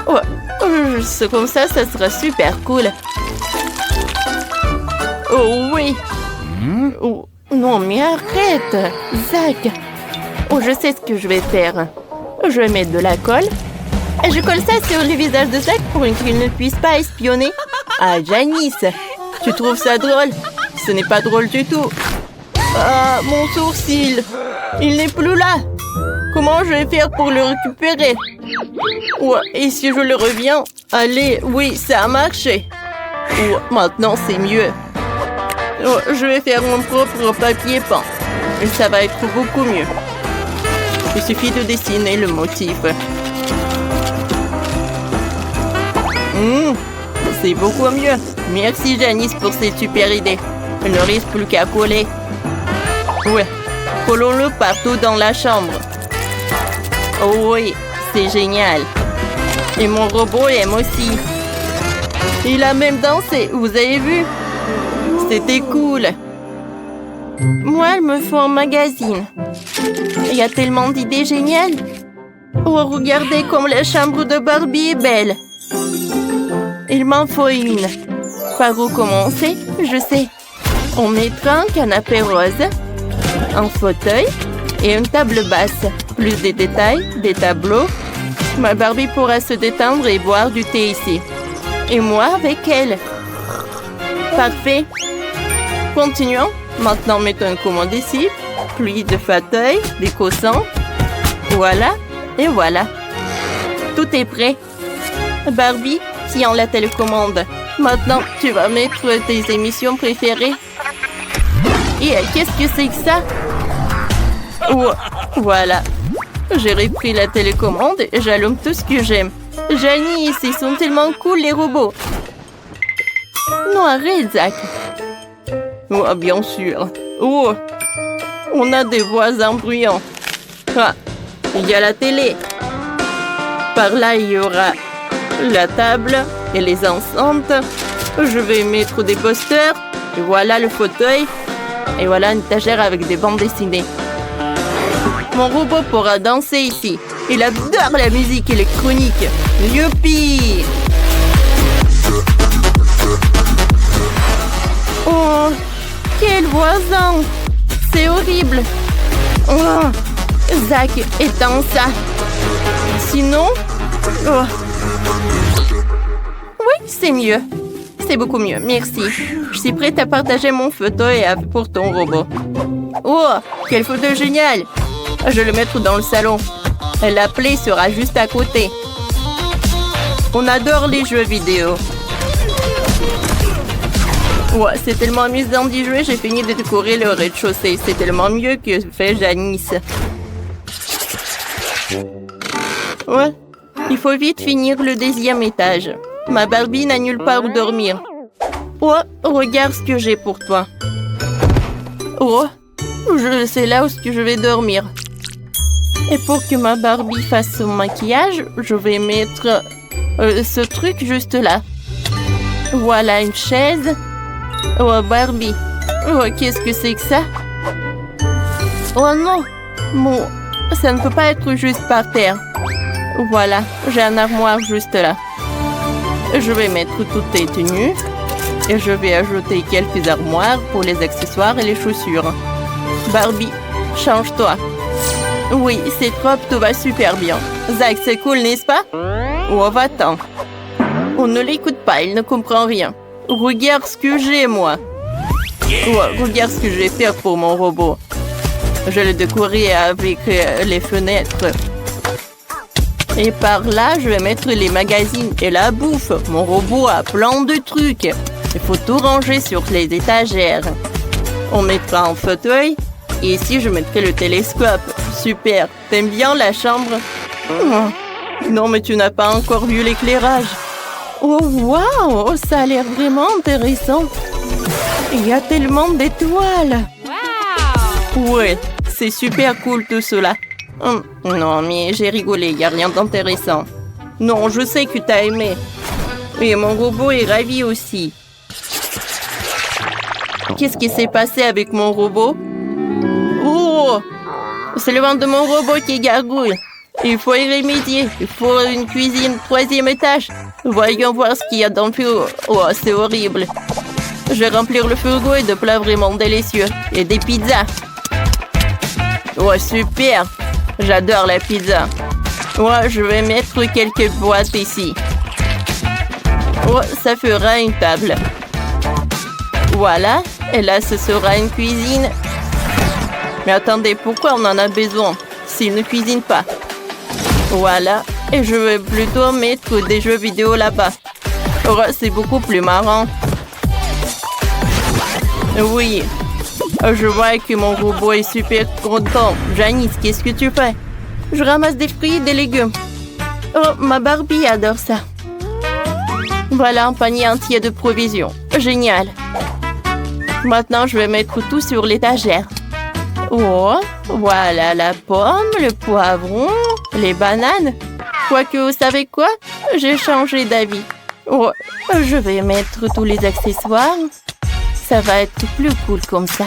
oh, c'est comme ça sera super cool. Oh oui. Oh, non, mais arrête, Zach. Oh, je sais ce que je vais faire. Je vais mettre de la colle. Et je colle ça sur le visage de Zach pour qu'il ne puisse pas espionner. Ah, Janice, tu trouves ça drôle? Ce n'est pas drôle du tout. Ah, mon sourcil. Il n'est plus là. Comment je vais faire pour le récupérer? Ouais, et si je le reviens? Allez, oui, ça a marché. Oh, maintenant, c'est mieux. Oh, je vais faire mon propre papier peint. Et ça va être beaucoup mieux. Il suffit de dessiner le motif. C'est beaucoup mieux. Merci Janice pour cette super idée. Il ne reste plus qu'à coller. Ouais, collons-le partout dans la chambre. Oh oui, c'est génial. Et mon robot aime aussi. Il a même dansé, vous avez vu? C'était cool. Moi, il me faut un magazine. Il y a tellement d'idées géniales. Oh, regardez comme la chambre de Barbie est belle. Il m'en faut une. Par où commencer? Je sais. On mettra un canapé rose, un fauteuil et une table basse. Plus de détails, des tableaux. Ma Barbie pourra se détendre et boire du thé ici. Et moi avec elle. Parfait. Continuons. Maintenant, mettons une commande ici. Puis de fauteuil, des coussins. Voilà. Et voilà. Tout est prêt. Barbie, tiens la télécommande. Maintenant, tu vas mettre tes émissions préférées. Et qu'est-ce que c'est que ça? Oh, voilà. J'ai repris la télécommande et j'allume tout ce que j'aime. Janice, ils sont tellement cool, les robots. Non, arrête, Zach. Oh, bien sûr. Oh, on a des voisins bruyants. Ah, il y a la télé. Par là, il y aura la table et les enceintes. Je vais mettre des posters. Et voilà le fauteuil. Et voilà une étagère avec des bandes dessinées. Mon robot pourra danser ici. Il adore la musique électronique. Youpi! Oh, quel voisin! C'est horrible! Oh, Zach, éteins ça! Sinon... Oh. Oui, c'est mieux. C'est beaucoup mieux, merci. Je suis prête à partager mon fauteuil pour ton robot. Oh, quel fauteuil génial! Je vais le mettre dans le salon. La Play sera juste à côté. On adore les jeux vidéo. Ouais, c'est tellement amusant d'y jouer, j'ai fini de décorer le rez-de-chaussée. C'est tellement mieux que fait Janice. Ouais, il faut vite finir le 10e étage. Ma Barbie n'a nulle part où dormir. Oh, regarde ce que j'ai pour toi. Oh, c'est là où je vais dormir. Et pour que ma Barbie fasse son maquillage, je vais mettre ce truc juste là. Voilà une chaise. Oh, Barbie. Oh, qu'est-ce que c'est que ça? Oh non. Bon, ça ne peut pas être juste par terre. Voilà, j'ai un armoire juste là. Je vais mettre toutes tes tenues. Et je vais ajouter quelques armoires pour les accessoires et les chaussures. Barbie, change-toi. Oui, c'est propre, tout va super bien. Zach, c'est cool, n'est-ce pas? Oh, va-t'en. On ne l'écoute pas, il ne comprend rien. Regarde ce que j'ai, moi. Oh, regarde ce que je vais faire pour mon robot. Je le décorer avec les fenêtres. Et par là, je vais mettre les magazines et la bouffe. Mon robot a plein de trucs. Il faut tout ranger sur les étagères. On mettra un fauteuil. Et ici, je mettrai le télescope. Super. T'aimes bien la chambre? Non, mais tu n'as pas encore vu l'éclairage. Oh, waouh! Ça a l'air vraiment intéressant. Il y a tellement d'étoiles. Wow! Ouais, c'est super cool tout cela. Non, mais j'ai rigolé, il n'y a rien d'intéressant. Non, je sais que t'as aimé. Et mon robot est ravi aussi. Qu'est-ce qui s'est passé avec mon robot? Oh! C'est le vent de mon robot qui gargouille. Il faut y remédier. Il faut une cuisine 3e étage. Voyons voir ce qu'il y a dans le frigo. Oh, c'est horrible. Je vais remplir le frigo et de plats vraiment délicieux. Et des pizzas. Oh, super. J'adore la pizza. Ouais, je vais mettre quelques boîtes ici. Oh, ça fera une table. Voilà. Et là, ce sera une cuisine. Mais attendez, pourquoi on en a besoin s'il ne cuisine pas? Voilà. Et je vais plutôt mettre des jeux vidéo là-bas. Oh, c'est beaucoup plus marrant. Oui. Je vois que mon robot est super content. Janice, qu'est-ce que tu fais? Je ramasse des fruits et des légumes. Oh, ma Barbie adore ça. Voilà un panier entier de provisions. Génial. Maintenant, je vais mettre tout sur l'étagère. Oh, voilà la pomme, le poivron, les bananes. Quoique, vous savez quoi? J'ai changé d'avis. Oh, je vais mettre tous les accessoires. Ça va être plus cool comme ça.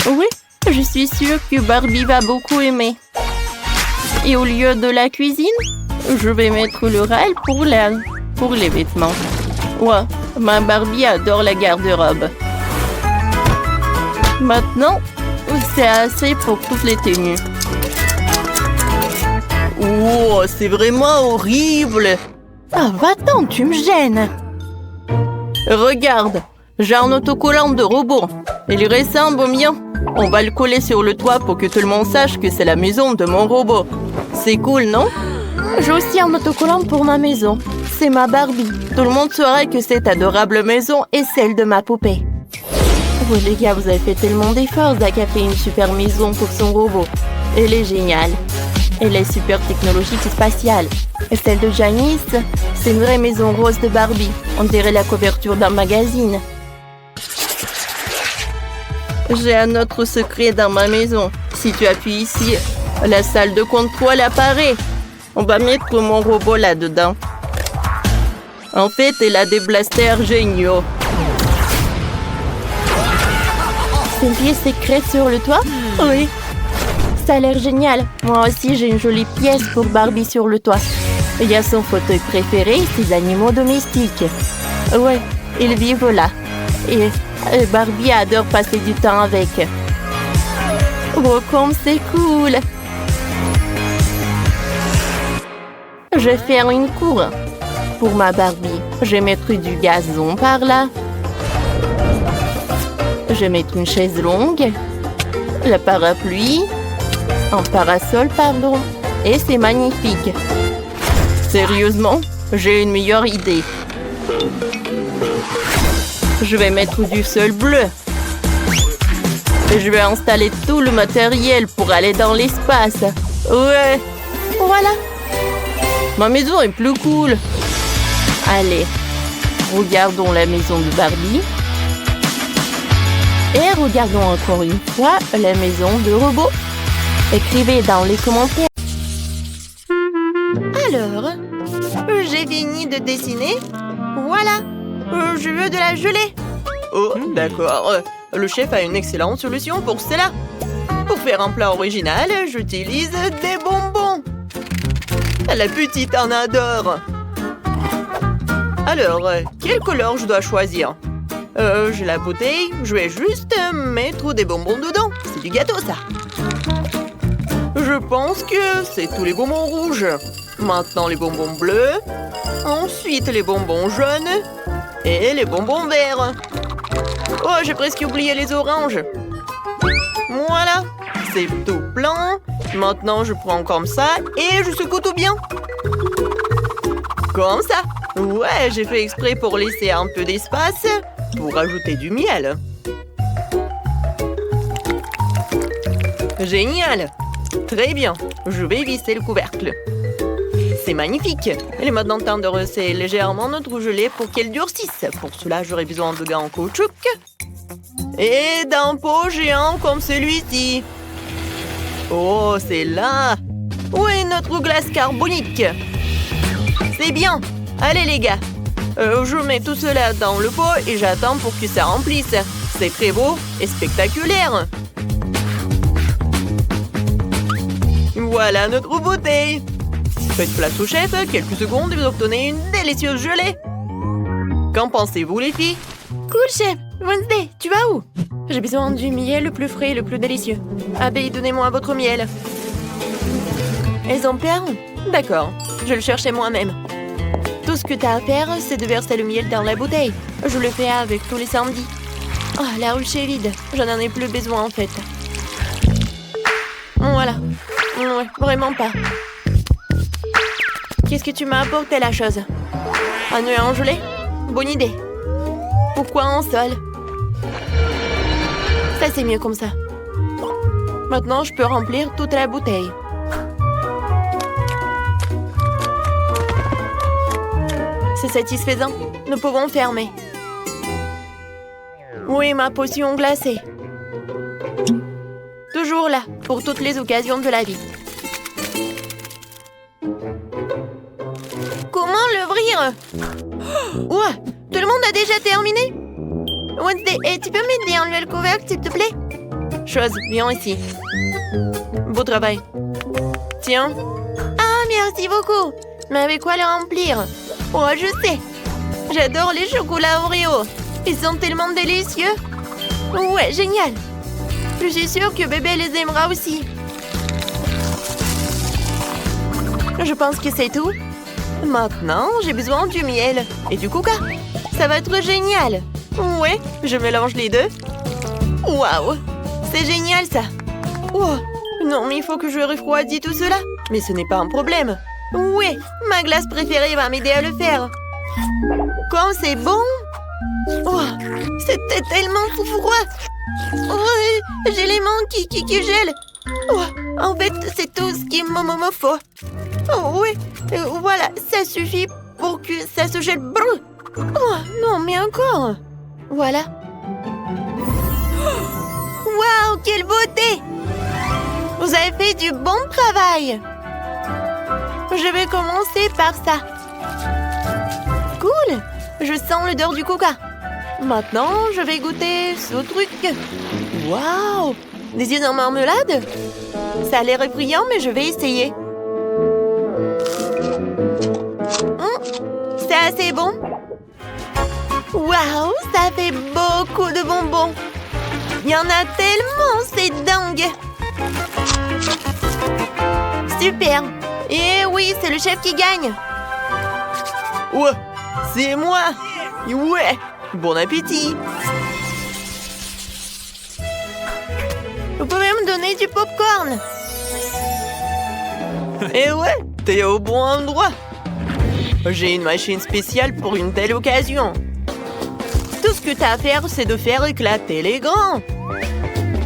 Oui, je suis sûre que Barbie va beaucoup aimer. Et au lieu de la cuisine, je vais mettre le rail pour les vêtements. Ouais, ma Barbie adore la garde-robe. Maintenant, c'est assez pour toutes les tenues. Oh, c'est vraiment horrible. Ah, va-t'en, tu me gênes. Regarde, j'ai un autocollant de robot. Il ressemble au mien. On va le coller sur le toit pour que tout le monde sache que c'est la maison de mon robot. C'est cool, non? J'ai aussi un autocollant pour ma maison. C'est ma Barbie. Tout le monde saura que cette adorable maison est celle de ma poupée. Oh les gars, vous avez fait tellement d'efforts. Zach a fait une super maison pour son robot. Elle est géniale. Elle est super technologique et spatiale. Et celle de Janice, c'est une vraie maison rose de Barbie. On dirait la couverture d'un magazine. J'ai un autre secret dans ma maison. Si tu appuies ici, la salle de contrôle apparaît. On va mettre mon robot là-dedans. En fait, elle a des blasters géniaux. C'est une pièce secrète sur le toit? Oui. Ça a l'air génial. Moi aussi, j'ai une jolie pièce pour Barbie sur le toit. Il y a son fauteuil préféré et ses animaux domestiques. Ouais, ils vivent là. Et Barbie adore passer du temps avec. Oh, comme c'est cool! Je vais faire une cour pour ma Barbie. Je vais mettre du gazon par là. Je vais mettre une chaise longue, le parapluie, Un parasol, pardon. Et c'est magnifique. Sérieusement, j'ai une meilleure idée. Je vais mettre du sol bleu. Et je vais installer tout le matériel pour aller dans l'espace. Ouais, voilà. Ma maison est plus cool. Allez, regardons la maison de Barbie. Et regardons encore une fois la maison de robot. Écrivez dans les commentaires. Alors, j'ai fini de dessiner. Voilà, je veux de la gelée. Oh, d'accord. Le chef a une excellente solution pour cela. Pour faire un plat original, j'utilise des bonbons. La petite en adore. Alors, quelle couleur je dois choisir? J'ai la bouteille, je vais juste mettre des bonbons dedans. C'est du gâteau, ça. Je pense que c'est tous les bonbons rouges. Maintenant, les bonbons bleus. Ensuite, les bonbons jaunes. Et les bonbons verts. Oh, j'ai presque oublié les oranges. Voilà, c'est tout blanc. Maintenant, je prends comme ça et je secoue tout bien. Comme ça. Ouais, j'ai fait exprès pour laisser un peu d'espace pour ajouter du miel. Génial. Très bien, je vais visser le couvercle. C'est magnifique. Il est maintenant temps de resserrer légèrement notre gelée pour qu'elle durcisse. Pour cela, j'aurai besoin de gants en caoutchouc et d'un pot géant comme celui-ci. Oh, c'est là. Où est notre glace carbonique? C'est bien. Allez, les gars. Je mets tout cela dans le pot et j'attends pour que ça remplisse. C'est très beau et spectaculaire. Voilà notre bouteille. Faites place au chef, quelques secondes et vous obtenez une délicieuse gelée. Qu'en pensez-vous, les filles? Cool, chef. Wednesday, tu vas où? J'ai besoin du miel le plus frais et le plus délicieux. Abeille, donnez-moi votre miel. Exemplaire? D'accord, je le cherchais moi-même. Tout ce que t'as à faire, c'est de verser le miel dans la bouteille. Je le fais avec tous les samedis. Oh, la ruche est vide. Je n'en ai plus besoin, en fait. Voilà. Ouais, vraiment pas. Qu'est-ce que tu m'as apporté, la chose? Un nœud en gelée? Bonne idée. Pourquoi en sol? Ça, c'est mieux comme ça. Maintenant, je peux remplir toute la bouteille. C'est satisfaisant. Nous pouvons fermer. Oui, ma potion glacée. Toujours là, pour toutes les occasions de la vie. Comment l'ouvrir? Ouais, tout le monde a déjà terminé? Wednesday, tu peux m'aider à enlever le couvercle, s'il te plaît? Chose, viens ici. Beau travail. Tiens. Ah, merci beaucoup. Mais avec quoi le remplir? Oh, je sais. J'adore les chocolats Oreo. Ils sont tellement délicieux. Ouais, génial. Je suis sûre que bébé les aimera aussi. Je pense que c'est tout. Maintenant, j'ai besoin du miel et du coca. Ça va être génial. Ouais, je mélange les deux. Waouh, c'est génial ça. Oh, non, mais il faut que je refroidisse tout cela. Mais ce n'est pas un problème. Ouais, ma glace préférée va m'aider à le faire. Comme c'est bon. Oh, c'était tellement froid. Oh, j'ai les mains qui gèlent. Oh, en fait, c'est tout ce qu'il me faut. Oh oui, voilà, ça suffit pour que ça se gèle. Oh, non, mais encore. Voilà. Waouh, quelle beauté! Vous avez fait du bon travail. Je vais commencer par ça. Cool, je sens l'odeur du coca. Maintenant, je vais goûter ce truc. Waouh, des yeux en marmelade? Ça a l'air effrayant, mais je vais essayer. C'est assez bon. Waouh, ça fait beaucoup de bonbons. Il y en a tellement, c'est dingue. Super. Et oui, c'est le chef qui gagne. Ouais, c'est moi. Ouais, bon appétit. Vous pouvez me donner du popcorn? Eh ouais, t'es au bon endroit. J'ai une machine spéciale pour une telle occasion. Tout ce que t'as à faire, c'est de faire éclater les grands.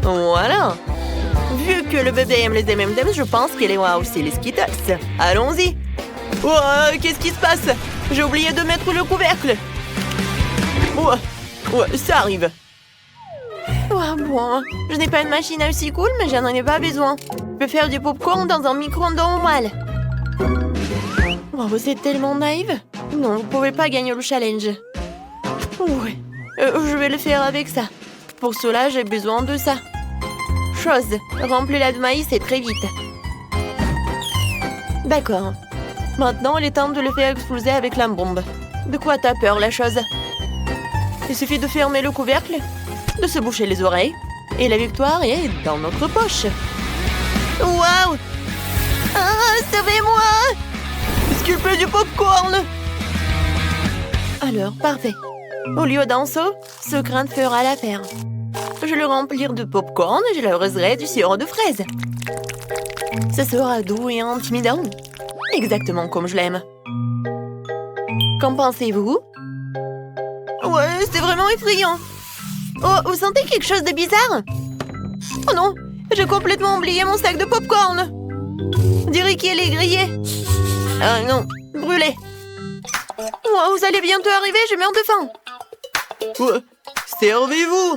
Voilà. Vu que le bébé aime les M&M's, je pense qu'il aimera aussi les Skittles. Allons-y. Oh, qu'est-ce qui se passe? J'ai oublié de mettre le couvercle. Ouais, ça arrive. Oh, bon, je n'ai pas une machine aussi cool, mais j'en ai pas besoin. Je peux faire du popcorn dans un micro-ondes normal. Oh, vous êtes tellement naïve. Non, vous pouvez pas gagner le challenge. Ouais, je vais le faire avec ça. Pour cela, j'ai besoin de ça. Chose, remplis-la de maïs et très vite. D'accord. Maintenant, il est temps de le faire exploser avec la bombe. De quoi t'as peur, la chose? Il suffit de fermer le couvercle, de se boucher les oreilles, et la victoire est dans notre poche. Waouh! Ah, sauvez-moi! Sculpter du popcorn! Alors, parfait. Au lieu d'un seau, ce grain fera l'affaire. Je le remplir de popcorn et je l'arroserai du sirop de fraise. Ce sera doux et intimidant. Exactement comme je l'aime. Qu'en pensez-vous? Ouais, c'est vraiment effrayant. Oh, vous sentez quelque chose de bizarre? Oh non, j'ai complètement oublié mon sac de popcorn. On dirait qu'il est grillé. Ah non, brûlé. Oh, vous allez bientôt arriver, je meurs de faim. Ouais, servez-vous.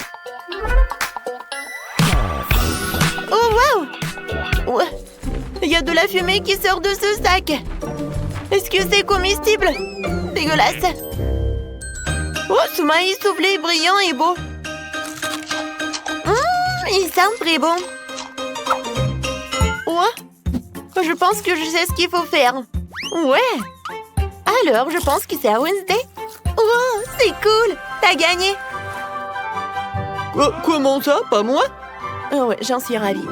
Oh, waouh! Ouais, il y a de la fumée qui sort de ce sac. Est-ce que c'est comestible? Dégueulasse. Oh, ce maïs soufflé brillant et beau. Il sent très bon. Ouais, je pense que je sais ce qu'il faut faire. Ouais. Alors, je pense que c'est à Wednesday. Oh, c'est cool. T'as gagné. Comment ça? Pas moi? Oh ouais, j'en suis ravie.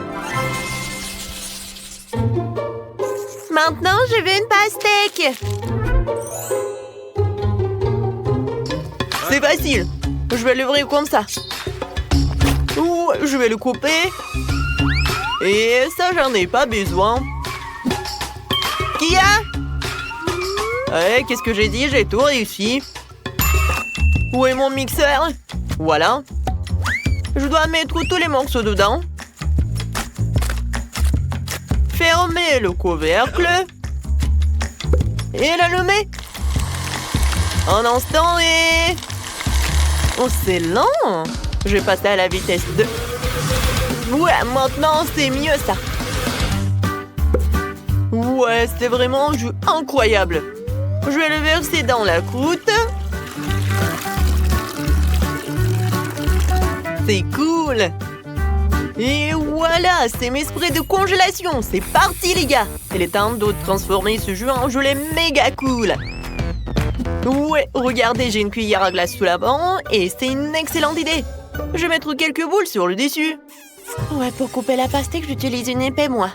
Maintenant, je veux une pastèque. C'est facile. Je vais l'ouvrir comme ça. Ouh, je vais le couper. Et ça, j'en ai pas besoin. Qui a? Qu'est-ce que j'ai dit? J'ai tout réussi. Où est mon mixeur? Voilà. Je dois mettre tous les morceaux dedans. Fermer le couvercle. Et l'allumer. Un instant et... Oh, c'est lent. Je vais passer à la vitesse 2. Ouais, maintenant, c'est mieux, ça. Ouais, c'est vraiment un jus incroyable. Je vais le verser dans la croûte. C'est cool. Et voilà, c'est mes sprays de congélation. C'est parti, les gars. Il est temps de transformer ce jus en gelée méga cool. Ouais, regardez, j'ai une cuillère à glace sous la banc et c'est une excellente idée. Je vais mettre quelques boules sur le dessus. Ouais, pour couper la pastèque, j'utilise une épée, moi.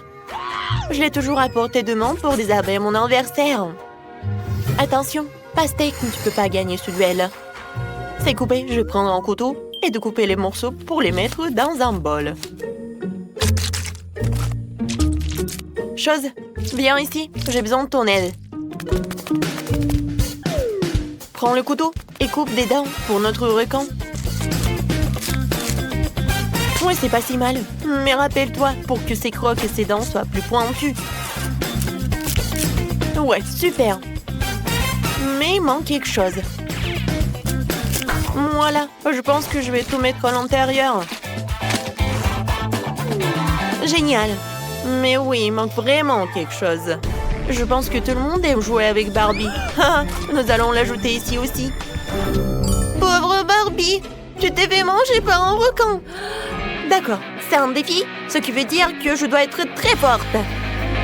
Je l'ai toujours à portée de main pour désarmer mon adversaire. Attention, pastèque, tu peux pas gagner ce duel. C'est coupé, je vais prendre un couteau et de couper les morceaux pour les mettre dans un bol. Chose, viens ici, j'ai besoin de ton aide. Prends le couteau et coupe des dents pour notre requin. Ouais, c'est pas si mal. Mais rappelle-toi, pour que ses crocs et ses dents soient plus pointues. Ouais, super. Mais il manque quelque chose. Voilà, je pense que je vais tout mettre à l'intérieur. Génial. Mais oui, il manque vraiment quelque chose. Je pense que tout le monde aime jouer avec Barbie. Nous allons l'ajouter ici aussi. Pauvre Barbie, tu t'es fait manger par un requin. D'accord, c'est un défi, ce qui veut dire que je dois être très forte.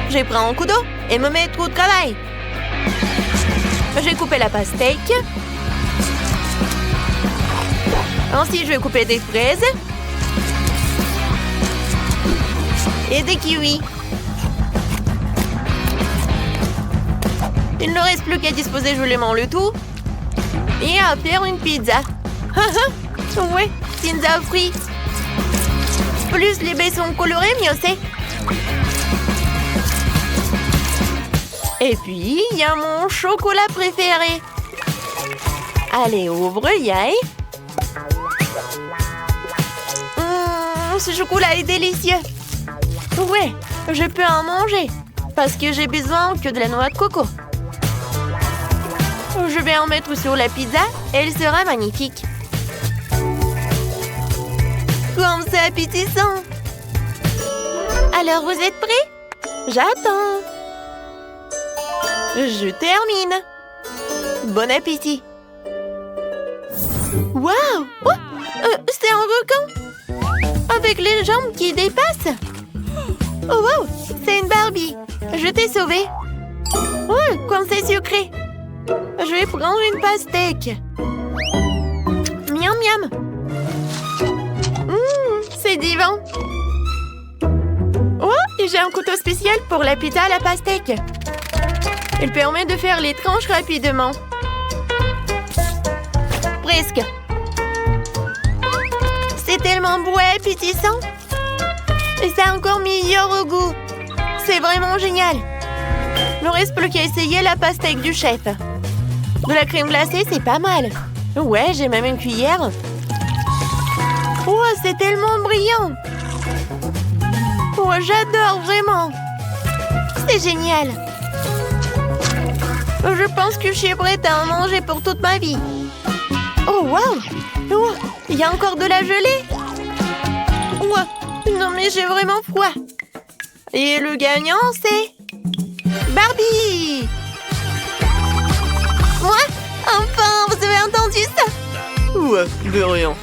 Je prends un couteau et me mettre au travail. J'ai coupé la pastèque. Ensuite, je vais couper des fraises. Et des kiwis. Il ne reste plus qu'à disposer joliment le tout. Et à faire une pizza. Ouais, pizza aux fruits. Plus les baies sont colorées, mieux c'est. Et puis, il y a mon chocolat préféré. Allez, ouvre l'œil. Ce chocolat est délicieux. Ouais, je peux en manger. Parce que j'ai besoin que de la noix de coco. Je vais en mettre sur la pizza. Elle sera magnifique. Comme c'est appétissant. Alors, vous êtes prêts? J'attends. Je termine. Bon appétit. Waouh! Oh, c'est un requin! Avec les jambes qui dépassent. Oh wow! C'est une Barbie. Je t'ai sauvée. Oh, comme c'est sucré. Je vais prendre une pastèque. Miam miam. C'est divin. Oh, et j'ai un couteau spécial pour la pizza à la pastèque. Il permet de faire les tranches rapidement. Presque. C'est tellement beau et appétissant. Et c'est encore meilleur au goût. C'est vraiment génial. Il ne reste plus qu'à essayer la pastèque du chef. De la crème glacée, c'est pas mal. Ouais, j'ai même une cuillère. Oh, c'est tellement brillant. Oh, j'adore vraiment. C'est génial. Je pense que je suis prête à en manger pour toute ma vie. Oh, wow! Oh, il y a encore de la gelée. Oh, non, mais j'ai vraiment froid. Et le gagnant, c'est... Barbie! Moi? Enfin, vous avez entendu ça? Ouais, de rien.